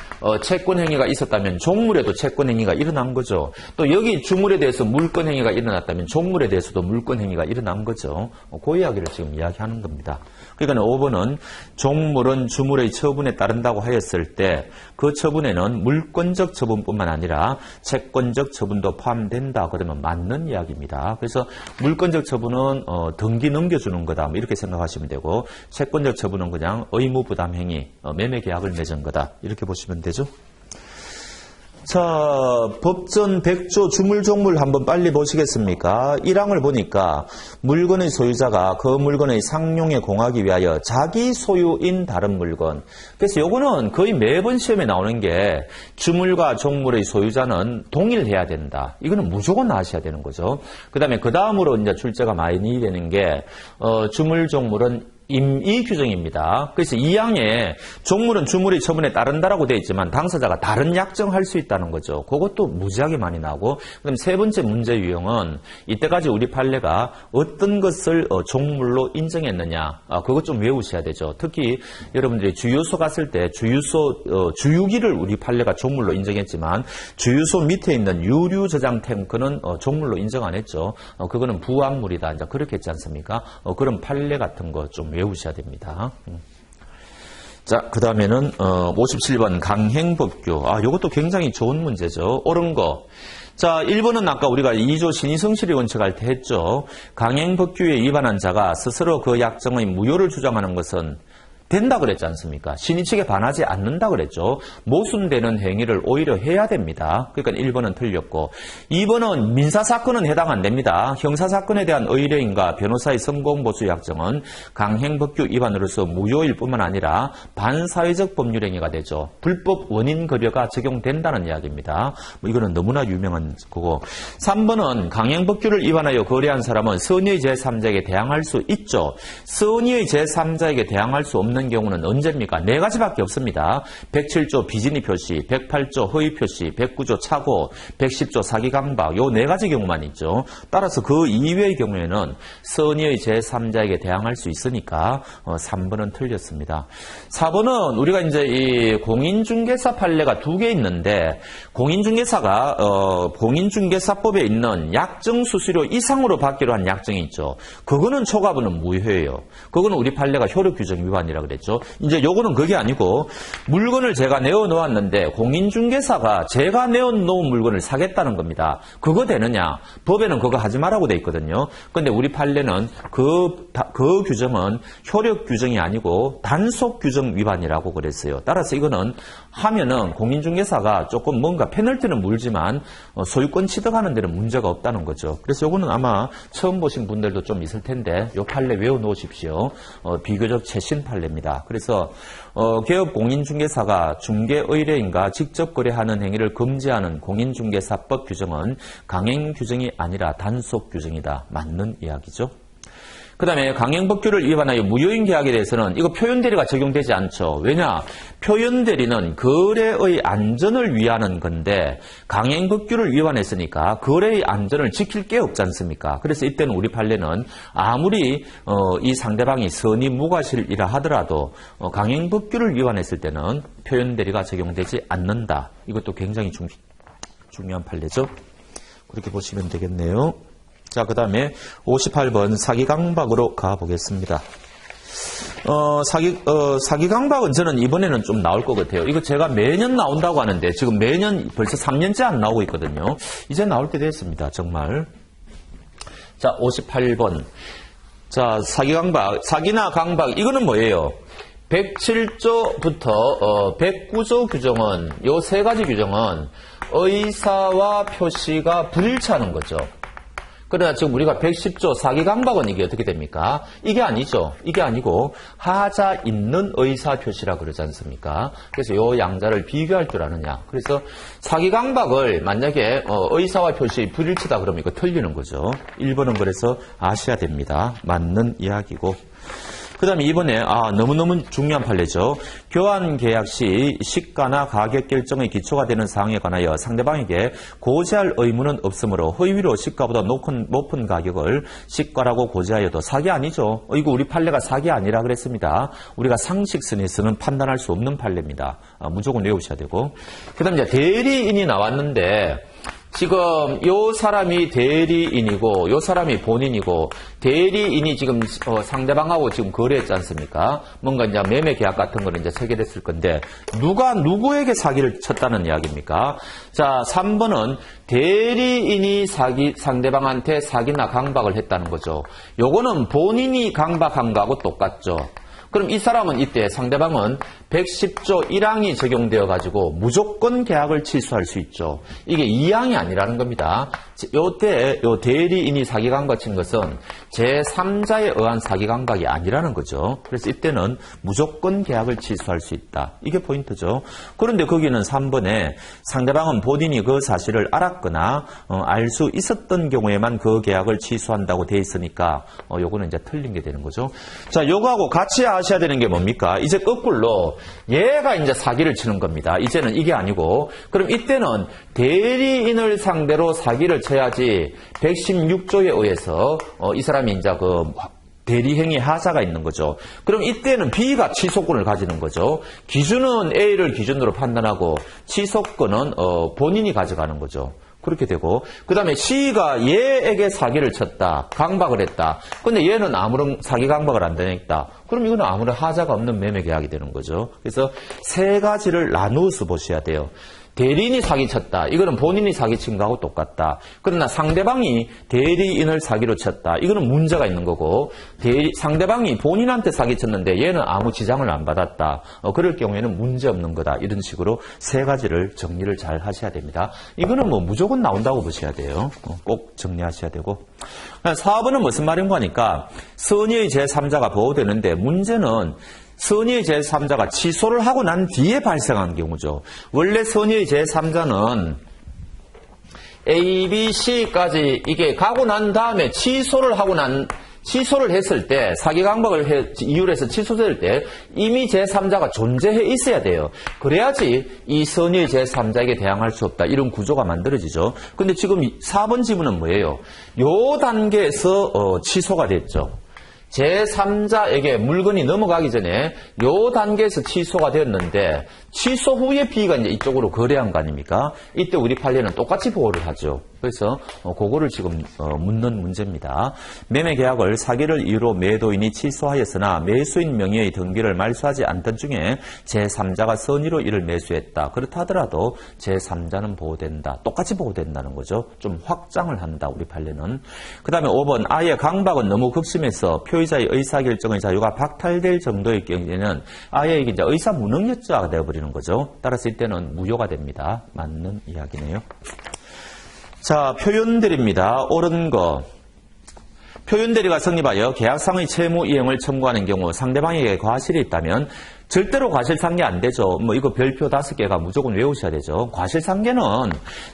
채권 행위가 있었다면 종물에도 채권 행위가 일어난 거죠. 또 여기 주물에 대해서 물권 행위가 일어났다면 종물에 대해서도 물권 행위가 일어난 거죠. 그 이야기를 지금 이야기하는 겁니다. 그러니까 5번은 종물은 주물의 처분에 따른다고 하였을 때 그 처분에는 물권적 처분뿐만 아니라 채권적 처분도 포함된다. 그러면 맞는 이야기입니다. 그래서 물권적 처분은 등기 넘겨주는 거다. 뭐 이렇게 생각하시면 되고 채권적 처분은 그냥 의무 부담 행위, 매매 계약을 맺은 거다. 이렇게 보시면 되죠. 자, 법전 100조 주물종물 한번 빨리 보시겠습니까? 1항을 보니까 물건의 소유자가 그 물건의 상용에 공하기 위하여 자기 소유인 다른 물건. 그래서 요거는 거의 매번 시험에 나오는 게 주물과 종물의 소유자는 동일해야 된다. 이거는 무조건 아셔야 되는 거죠. 그 다음으로 이제 출제가 많이 되는 게 주물 종물은 임의 규정입니다. 그래서 2항에 종물은 주물의 처분에 따른다라고 되어 있지만 당사자가 다른 약정할 수 있다는 거죠. 그것도 무지하게 많이 나오고 그럼 세 번째 문제 유형은 이때까지 우리 판례가 어떤 것을 종물로 인정했느냐 그것 좀 외우셔야 되죠. 특히 여러분들이 주유소 갔을 때 주유소 주유기를 우리 판례가 종물로 인정했지만 주유소 밑에 있는 유류 저장 탱크는 종물로 인정 안 했죠. 그거는 부합물이다. 이제 그렇게 했지 않습니까? 그런 판례 같은 거 좀 외우셔야 됩니다. 자, 그 다음에는 57번 강행법규. 이것도 굉장히 좋은 문제죠. 옳은 거. 자, 1번은 아까 우리가 2조 신의성실이 원칙할 때 했죠. 강행법규에 위반한 자가 스스로 그 약정의 무효를 주장하는 것은 된다 그랬지 않습니까? 신의 측에 반하지 않는다 그랬죠. 모순되는 행위를 오히려 해야 됩니다. 그러니까 1번은 틀렸고 2번은 민사사건은 해당 안 됩니다. 형사사건에 대한 의뢰인과 변호사의 성공보수 약정은 강행법규 위반으로서 무효일 뿐만 아니라 반사회적 법률행위가 되죠. 불법 원인급여가 적용된다는 이야기입니다. 이거는 너무나 유명한 거고 3번은 강행법규를 위반하여 거래한 사람은 선의의 제3자에게 대항할 수 있죠. 선의의 제3자에게 대항할 수 없는 경우는 언제입니까? 네 가지밖에 없습니다. 107조 비진의 표시, 108조 허위 표시, 109조 착오, 110조 사기 강박 요 네 가지 경우만 있죠. 따라서 그 이외의 경우에는 선의의 제3자에게 대항할 수 있으니까 3번은 틀렸습니다. 4번은 우리가 이제 이 공인중개사 판례가 2개 있는데 공인중개사가 공인중개사법에 있는 약정 수수료 이상으로 받기로 한 약정이 있죠. 그거는 초과분은 무효예요. 그거는 우리 판례가 효력 규정 위반이라 그랬죠. 이제 요거는 그게 아니고 물건을 제가 내어놓았는데 공인중개사가 제가 내어놓은 물건을 사겠다는 겁니다. 그거 되느냐? 법에는 그거 하지 말라고 돼 있거든요. 그런데 우리 판례는 그 규정은 효력 규정이 아니고 단속 규정 위반이라고 그랬어요. 따라서 이거는 하면은 공인중개사가 조금 뭔가 페널티는 물지만 소유권 취득하는 데는 문제가 없다는 거죠. 그래서 요거는 아마 처음 보신 분들도 좀 있을 텐데 요 판례 외워놓으십시오. 비교적 최신 판례입니다. 그래서 개업 공인중개사가 중개의뢰인과 직접 거래하는 행위를 금지하는 공인중개사법 규정은 강행 규정이 아니라 단속 규정이다. 맞는 이야기죠. 그 다음에 강행법규를 위반하여 무효인 계약에 대해서는 이거 표현대리가 적용되지 않죠. 왜냐? 표현대리는 거래의 안전을 위하는 건데 강행법규를 위반했으니까 거래의 안전을 지킬 게 없지 않습니까? 그래서 이때는 우리 판례는 아무리 이 상대방이 선의 무과실이라 하더라도 강행법규를 위반했을 때는 표현대리가 적용되지 않는다. 이것도 굉장히 중요한 판례죠. 그렇게 보시면 되겠네요. 자, 그 다음에 58번 사기강박으로 가보겠습니다. 사기강박은 저는 이번에는 좀 나올 것 같아요. 이거 제가 매년 나온다고 하는데 지금 매년 벌써 3년째 안 나오고 있거든요. 이제 나올 때 됐습니다. 정말. 자, 58번. 자, 사기강박. 사기나 강박. 이거는 뭐예요? 107조부터 109조 규정은 요 세 가지 규정은 의사와 표시가 불일치하는 거죠. 그러나 지금 우리가 110조 사기강박은 이게 어떻게 됩니까? 이게 아니죠. 이게 아니고 하자 있는 의사표시라 그러지 않습니까? 그래서 요 양자를 비교할 줄 아느냐. 그래서 사기강박을 만약에 의사와 표시 불일치다 그러면 이거 틀리는 거죠. 1번은 그래서 아셔야 됩니다. 맞는 이야기고. 그 다음에 이번에 너무너무 중요한 판례죠. 교환 계약 시 시가나 가격 결정의 기초가 되는 사항에 관하여 상대방에게 고지할 의무는 없으므로 허위로 시가보다 높은 가격을 시가라고 고지하여도 사기 아니죠. 이거 우리 판례가 사기 아니라 그랬습니다. 우리가 상식선에서는 판단할 수 없는 판례입니다. 무조건 외우셔야 되고. 그 다음에 이제 대리인이 나왔는데 지금 요 사람이 대리인이고 요 사람이 본인이고 대리인이 지금 상대방하고 지금 거래했지 않습니까? 뭔가 이제 매매 계약 같은 거를 이제 체결했을 건데 누가 누구에게 사기를 쳤다는 이야기입니까? 자, 3번은 대리인이 상대방한테 사기나 강박을 했다는 거죠. 요거는 본인이 강박한 거하고 똑같죠. 그럼 이 사람은 이때 상대방은 110조 1항이 적용되어 가지고 무조건 계약을 취소할 수 있죠. 이게 2항이 아니라는 겁니다. 요때 요 대리인이 사기강박 친 것은 제3자에 의한 사기강박이 아니라는 거죠. 그래서 이때는 무조건 계약을 취소할 수 있다. 이게 포인트죠. 그런데 거기는 3번에 상대방은 본인이 그 사실을 알았거나 알 수 있었던 경우에만 그 계약을 취소한다고 돼 있으니까 요거는 이제 틀린 게 되는 거죠. 자, 요거하고 같이 아셔야 되는 게 뭡니까? 이제 거꾸로 얘가 이제 사기를 치는 겁니다. 이제는 이게 아니고 그럼 이때는 대리인을 상대로 사기를 쳐야지 116조에 의해서 이 사람이 이제 그 대리행위 하자가 있는 거죠. 그럼 이때는 B가 취소권을 가지는 거죠. 기준은 A를 기준으로 판단하고 취소권은 본인이 가져가는 거죠. 그렇게 되고 그 다음에 C가 얘에게 사기를 쳤다. 강박을 했다. 근데 얘는 아무런 사기 강박을 안 되겠다. 그럼 이거는 아무런 하자가 없는 매매 계약이 되는 거죠. 그래서 세 가지를 나누어서 보셔야 돼요. 대리인이 사기쳤다. 이거는 본인이 사기친 거하고 똑같다. 그러나 상대방이 대리인을 사기로 쳤다. 이거는 문제가 있는 거고 상대방이 본인한테 사기쳤는데 얘는 아무 지장을 안 받았다. 그럴 경우에는 문제 없는 거다. 이런 식으로 세 가지를 정리를 잘 하셔야 됩니다. 이거는 뭐 무조건 나온다고 보셔야 돼요. 꼭 정리하셔야 되고. 4번은 무슨 말인가 하니까 선의의 제3자가 보호되는데 문제는 선의의 제3자가 취소를 하고 난 뒤에 발생한 경우죠. 원래 선의의 제3자는 A, B, C까지 이게 가고 난 다음에 취소를 했을 때, 사기 강박을 이유로 해서 취소될 때 이미 제3자가 존재해 있어야 돼요. 그래야지 이 선의의 제3자에게 대항할 수 없다. 이런 구조가 만들어지죠. 근데 지금 4번 지문은 뭐예요? 요 단계에서 취소가 됐죠. 제3자에게 물건이 넘어가기 전에 요 단계에서 취소가 되었는데 취소 후에 B가 이제 이쪽으로 거래한 거 아닙니까? 이때 우리 판례는 똑같이 보호를 하죠. 그래서 그거를 지금 묻는 문제입니다. 매매 계약을 사기를 이유로 매도인이 취소하였으나 매수인 명의의 등기를 말소하지 않던 중에 제3자가 선의로 이를 매수했다. 그렇다 하더라도 제3자는 보호된다. 똑같이 보호된다는 거죠. 좀 확장을 한다. 우리 판례는. 그 다음에 5번 아예 강박은 너무 극심해서 표의자의 의사결정의 자유가 박탈될 정도의 경우에는 아예 이게 이제 의사무능력자가 되어버리는 거죠. 따라서 이때는 무효가 됩니다. 맞는 이야기네요. 자, 표현대리입니다. 옳은 거. 표현대리가 성립하여 계약상의 채무 이행을 청구하는 경우 상대방에게 과실이 있다면 절대로 과실상계 안 되죠. 뭐 이거 별표 5개가 무조건 외우셔야 되죠. 과실상계는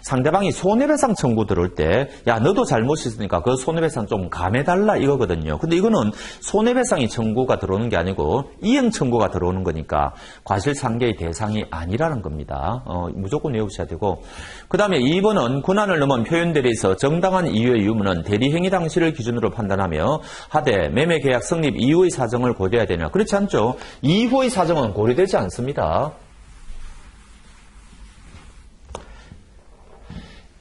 상대방이 손해배상 청구 들어올 때 야 너도 잘못했으니까 그 손해배상 좀 감해달라 이거거든요. 근데 이거는 손해배상이 청구가 들어오는 게 아니고 이행 청구가 들어오는 거니까 과실상계의 대상이 아니라는 겁니다. 무조건 외우셔야 되고 그 다음에 2번은 권한을 넘은 표현대리에서 정당한 이유의 유무는 대리행위 당시를 기준으로 판단하며 하되 매매계약 성립 이후의 사정을 고려해야 되냐. 그렇지 않죠. 이후의 사정은 고려되지 않습니다.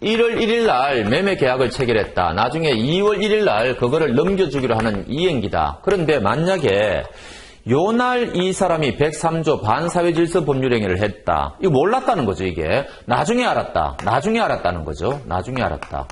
1월 1일 날 매매 계약을 체결했다. 나중에 2월 1일 날 그거를 넘겨주기로 하는 이행기다. 그런데 만약에 요날 이 사람이 103조 반사회질서 법률행위를 했다. 이거 몰랐다는 거죠, 이게. 나중에 알았다. 나중에 알았다는 거죠. 나중에 알았다.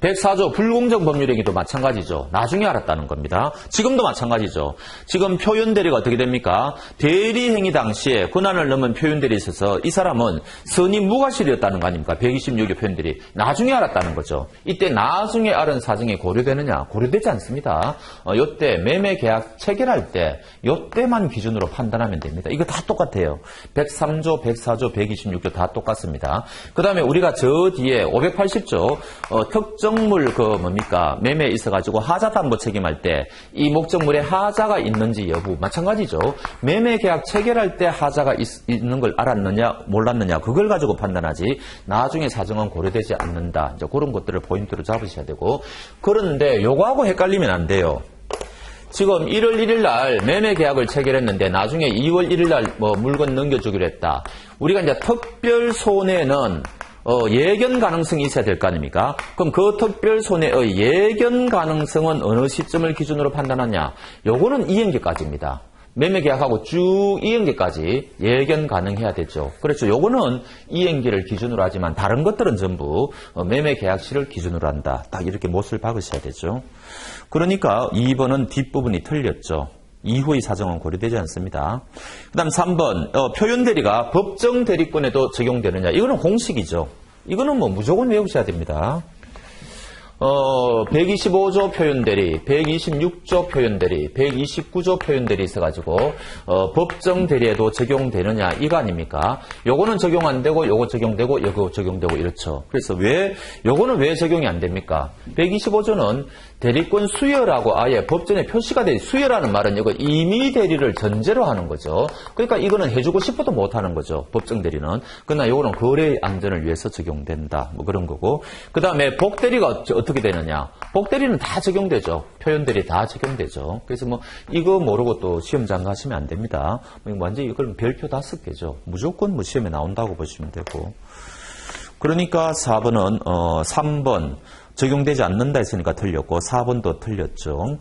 104조 불공정 법률행위도 마찬가지죠. 나중에 알았다는 겁니다. 지금도 마찬가지죠. 지금 표현대리가 어떻게 됩니까? 대리행위 당시에 권한을 넘은 표현대리에 있어서 이 사람은 선의 무과실이었다는 거 아닙니까? 126의 표현대리. 나중에 알았다는 거죠. 이때 나중에 알은 사정이 고려되느냐? 고려되지 않습니다. 요때 매매계약 체결할 때 요때만 기준으로 판단하면 됩니다. 이거 다 똑같아요. 103조, 104조, 126조 다 똑같습니다. 그 다음에 우리가 저 뒤에 580조 특정 목적물 매매에 있어가지고 하자담보 책임할 때 이 목적물에 하자가 있는지 여부 마찬가지죠. 매매계약 체결할 때 하자가 있는 걸 알았느냐 몰랐느냐 그걸 가지고 판단하지 나중에 사정은 고려되지 않는다. 이제 그런 것들을 포인트로 잡으셔야 되고 그런데 요거하고 헷갈리면 안 돼요. 지금 1월 1일 날 매매 계약을 체결했는데 나중에 2월 1일 날 물건 넘겨주기로 했다. 우리가 이제 특별 손해는 예견 가능성이 있어야 될 거 아닙니까? 그럼 그 특별 손해의 예견 가능성은 어느 시점을 기준으로 판단하냐? 요거는 이행기까지입니다. 매매 계약하고 쭉 이행기까지 예견 가능해야 되죠. 그렇죠. 요거는 이행기를 기준으로 하지만 다른 것들은 전부 매매 계약시를 기준으로 한다. 딱 이렇게 못을 박으셔야 되죠. 그러니까 2번은 뒷부분이 틀렸죠. 이후의 사정은 고려되지 않습니다. 그 다음 3번 표현대리가 법정 대리권에도 적용되느냐. 이거는 공식이죠. 이거는 무조건 외우셔야 됩니다. 125조 표현대리, 126조 표현대리, 129조 표현대리 있어가지고 법정 대리에도 적용되느냐 이거 아닙니까? 요거는 적용 안 되고 요거 적용되고 요거 적용되고 이렇죠. 그래서 요거는 왜 적용이 안 됩니까? 125조는 대리권 수여라고 아예 법전에 표시가 돼 수여라는 말은 이거 임의 대리를 전제로 하는 거죠. 그러니까 이거는 해주고 싶어도 못 하는 거죠. 법정 대리는. 그러나 요거는 거래의 안전을 위해서 적용된다. 그런 거고. 그 다음에 복대리가 어떻게 되느냐. 복대리는 다 적용되죠. 표현대리 다 적용되죠. 그래서 이거 모르고 또 시험장 가시면 안 됩니다. 완전히 이걸 별표 5개죠. 무조건 시험에 나온다고 보시면 되고. 그러니까 4번은 3번 적용되지 않는다 했으니까 틀렸고 4번도 틀렸죠.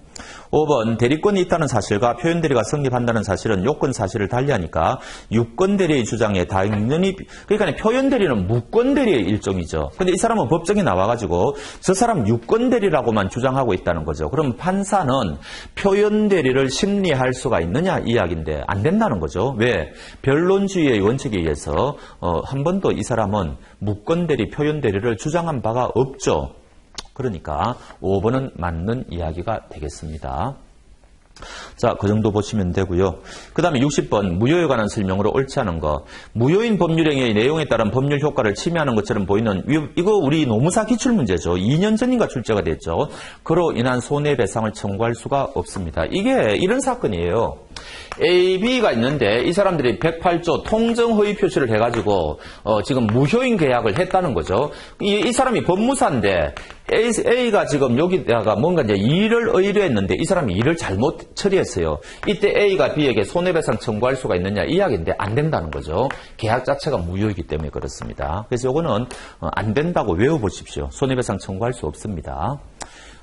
5번 대리권이 있다는 사실과 표현대리가 성립한다는 사실은 요건 사실을 달리하니까 유권대리의 주장에 당연히 그러니까 표현대리는 무권대리의 일종이죠. 근데 이 사람은 법정에 나와가지고 저 사람 유권대리라고만 주장하고 있다는 거죠. 그럼 판사는 표현대리를 심리할 수가 있느냐 이 이야기인데 안 된다는 거죠. 왜? 변론주의의 원칙에 의해서 한 번도 이 사람은 무권대리, 표현대리를 주장한 바가 없죠. 그러니까 5번은 맞는 이야기가 되겠습니다. 자, 그 정도 보시면 되고요. 그 다음에 60번 무효에 관한 설명으로 옳지 않은 거. 무효인 법률행위의 내용에 따른 법률 효과를 침해하는 것처럼 보이는 이거 우리 노무사 기출문제죠. 2년 전인가 출제가 됐죠. 그로 인한 손해배상을 청구할 수가 없습니다. 이게 이런 사건이에요. A, B가 있는데 이 사람들이 108조 통정허위 표시를 해가지고 지금 무효인 계약을 했다는 거죠. 이 사람이 법무사인데 A가 지금 여기다가 뭔가 이제 일을 의뢰했는데 이 사람이 일을 잘못 처리했어요. 이때 A가 B에게 손해배상 청구할 수가 있느냐 이 이야기인데 안 된다는 거죠. 계약 자체가 무효이기 때문에 그렇습니다. 그래서 이거는 안 된다고 외워보십시오. 손해배상 청구할 수 없습니다.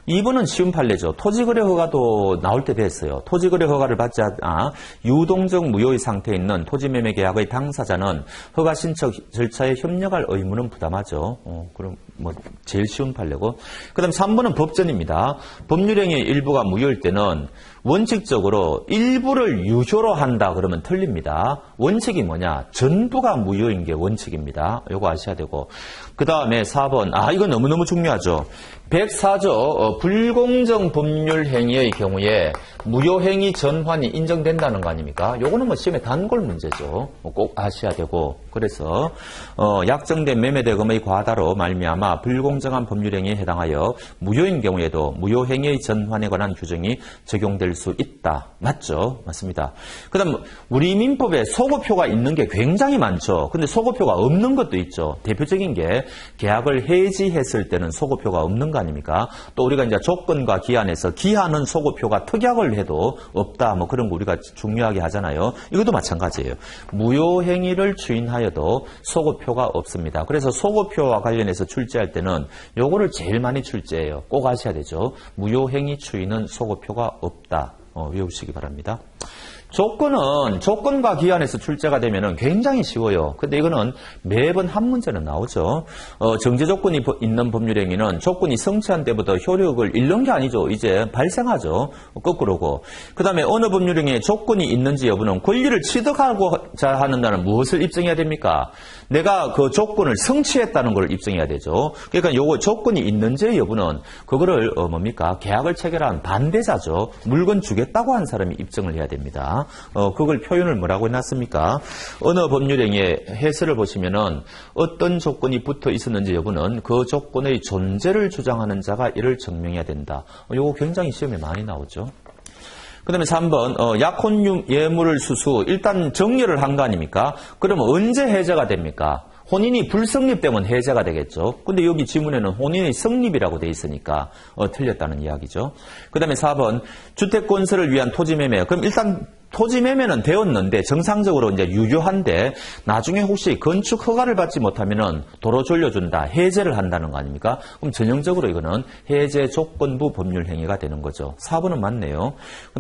2번은 쉬운 판례죠. 토지거래 허가도 나올 때 뵀어요. 토지거래 허가를 받지 않아 유동적 무효의 상태에 있는 토지매매 계약의 당사자는 허가 신청 절차에 협력할 의무는 부담하죠. 그럼 뭐 제일 쉬운 판례고. 그 다음 3번은 법전입니다. 법률행위의 일부가 무효일 때는 원칙적으로 일부를 유효로 한다 그러면 틀립니다. 원칙이 뭐냐? 전부가 무효인 게 원칙입니다. 요거 아셔야 되고. 그 다음에 4번. 이거 너무너무 중요하죠. 104조 불공정 법률 행위의 경우에 무효행위 전환이 인정된다는 거 아닙니까? 요거는 뭐 시험에 단골 문제죠. 꼭 아셔야 되고. 그래서 약정된 매매대금의 과다로 말미암아 불공정한 법률행위에 해당하여 무효인 경우에도 무효행위의 전환에 관한 규정이 적용될 수 있다. 맞죠? 맞습니다. 그 다음 우리 민법에 소급표가 있는 게 굉장히 많죠. 근데 소급표가 없는 것도 있죠. 대표적인 게 계약을 해지했을 때는 소급표가 없는 거 아닙니까? 또 우리가 이제 조건과 기한에서 기한은 소급표가 특약을 해도 없다. 뭐 그런 거 우리가 중요하게 하잖아요. 이것도 마찬가지예요. 무효행위를 추인하여도 소급표가 없습니다. 그래서 소급표와 관련해서 출제할 때는 요거를 제일 많이 출제해요. 꼭 아셔야 되죠. 무효행위 추인은 소급표가 없다. 외우시기 바랍니다. 조건은 조건과 기한에서 출제가 되면은 굉장히 쉬워요. 근데 이거는 매번 한 문제는 나오죠. 정제 조건이 있는 법률행위는 조건이 성취한 때부터 효력을 잃는 게 아니죠. 이제 발생하죠. 거꾸로고. 그 다음에 어느 법률행위에 조건이 있는지 여부는 권리를 취득하고자 하는 나는 무엇을 입증해야 됩니까? 내가 그 조건을 성취했다는 걸 입증해야 되죠. 그러니까 요거 조건이 있는지 여부는 그거를 뭡니까? 계약을 체결한 반대자죠. 물건 주겠다고 한 사람이 입증을 해야 됩니다. 그걸 표현을 뭐라고 해놨습니까? 어느 법률행위의 해설을 보시면은 어떤 조건이 붙어 있었는지 여부는 그 조건의 존재를 주장하는 자가 이를 증명해야 된다. 이거 굉장히 시험에 많이 나오죠. 그 다음에 3번 약혼 예물을 수수 일단 정리를 한 거 아닙니까? 그러면 언제 해제가 됩니까? 혼인이 불성립되면 해제가 되겠죠. 근데 여기 지문에는 혼인의 성립이라고 돼 있으니까 틀렸다는 이야기죠. 그 다음에 4번 주택 건설을 위한 토지 매매. 그럼 일단 토지 매매는 되었는데 정상적으로 이제 유효한데 나중에 혹시 건축 허가를 받지 못하면은 도로 돌려준다, 해제를 한다는 거 아닙니까? 그럼 전형적으로 이거는 해제 조건부 법률 행위가 되는 거죠. 4번은 맞네요.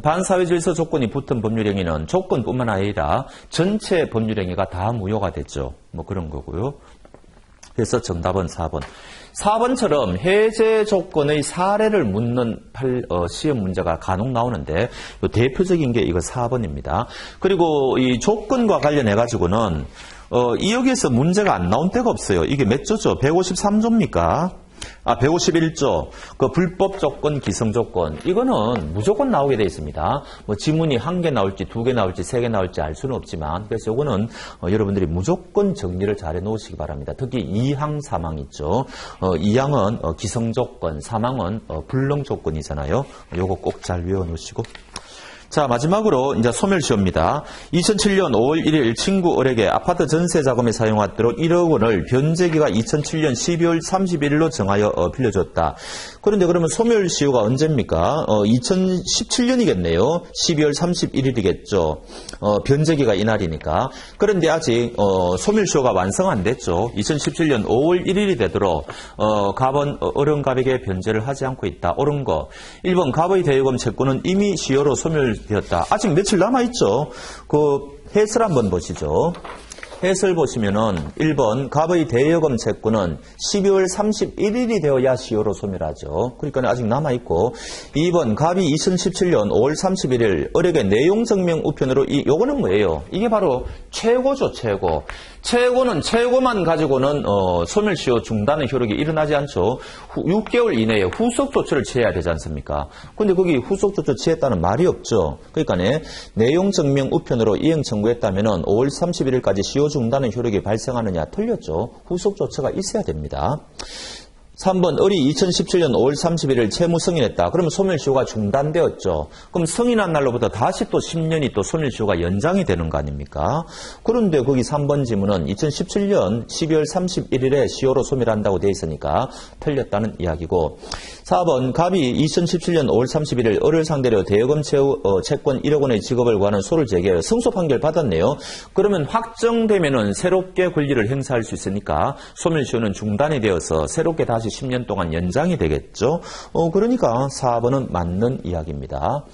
반사회 질서 조건이 붙은 법률 행위는 조건뿐만 아니라 전체 법률 행위가 다 무효가 됐죠. 뭐 그런 거고요. 그래서 정답은 4번. 4번처럼 해제 조건의 사례를 묻는 시험 문제가 간혹 나오는데 대표적인 게 이거 4번입니다. 그리고 이 조건과 관련해 가지고는 여기에서 문제가 안 나온 때가 없어요. 이게 몇 조죠? 153조입니까? 151조. 그 불법 조건, 기성 조건. 이거는 무조건 나오게 되어 있습니다. 뭐 지문이 1개 나올지 2개 나올지 3개 나올지 알 수는 없지만 그래서 이거는 여러분들이 무조건 정리를 잘 해 놓으시기 바랍니다. 특히 2항, 3항 있죠. 2항은 기성 조건, 3항은 불능 조건이잖아요. 요거 꼭 잘 외워 놓으시고. 자, 마지막으로 이제 소멸시효입니다. 2007년 5월 1일 친구 을에게 아파트 전세 자금에 사용하도록 1억 원을 변제기가 2007년 12월 31일로 정하여 빌려줬다. 그런데 그러면 소멸시효가 언제입니까? 2017년이겠네요. 12월 31일이겠죠. 변제기가 이날이니까. 그런데 아직 소멸시효가 완성 안 됐죠. 2017년 5월 1일이 되도록 갑은 을은갑에게 변제를 하지 않고 있다. 옳은 거. 1번 갑의 대여금 채권은 이미 시효로 소멸되었다. 아직 며칠 남아있죠. 그 해설 한번 보시죠. 해설 보시면은 1번 갑의 대여금 채권은 12월 31일이 되어야 시효로 소멸하죠. 그러니까 아직 남아있고 2번 갑이 2017년 5월 31일 을에게 내용증명 우편으로 요거는 뭐예요? 이게 바로 최고죠. 최고는 최고만 가지고는 소멸시효 중단의 효력이 일어나지 않죠. 6개월 이내에 후속 조처를 취해야 되지 않습니까? 근데 거기 후속 조처 취했다는 말이 없죠. 그러니까 내용 증명 우편으로 이행 청구했다면은 5월 31일까지 시효 중단의 효력이 발생하느냐 틀렸죠. 후속 조처가 있어야 됩니다. 3번 을이 2017년 5월 31일 채무 승인했다. 그러면 소멸시효가 중단되었죠. 그럼 승인한 날로부터 다시 또 10년이 또 소멸시효가 연장이 되는 거 아닙니까? 그런데 거기 3번 지문은 2017년 12월 31일에 시효로 소멸한다고 되어 있으니까 틀렸다는 이야기고 4번 갑이 2017년 5월 31일 을을 상대로 대여금 채권 1억 원의 지급을 구하는 소를 제기하여 승소 판결 받았네요. 그러면 확정되면은 새롭게 권리를 행사할 수 있으니까 소멸시효는 중단이 되어서 새롭게 다시 10년 동안 연장이 되겠죠. 그러니까 4번은 맞는 이야기입니다.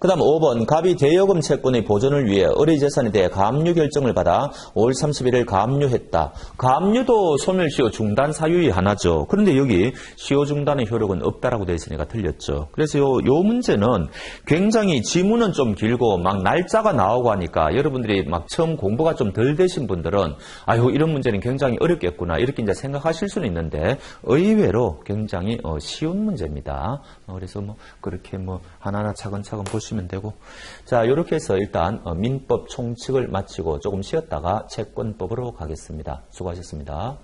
그 다음 5번 갑이 대여금 채권의 보존을 위해 을의 재산에 대해 가압류 결정을 받아 5월 31일 가압류했다. 가압류도 소멸시효 중단 사유의 하나죠. 그런데 여기 시효 중단의 효력은 없다라고 되어 있으니까 틀렸죠. 그래서 요 문제는 굉장히 지문은 좀 길고 막 날짜가 나오고 하니까 여러분들이 막 처음 공부가 좀 덜 되신 분들은 아유 이런 문제는 굉장히 어렵겠구나 이렇게 이제 생각하실 수는 있는데 의외로 굉장히 쉬운 문제입니다. 그래서 그렇게 하나하나 차근차근 보시면 되고 자 이렇게 해서 일단 민법 총칙을 마치고 조금 쉬었다가 채권법으로 가겠습니다. 수고하셨습니다.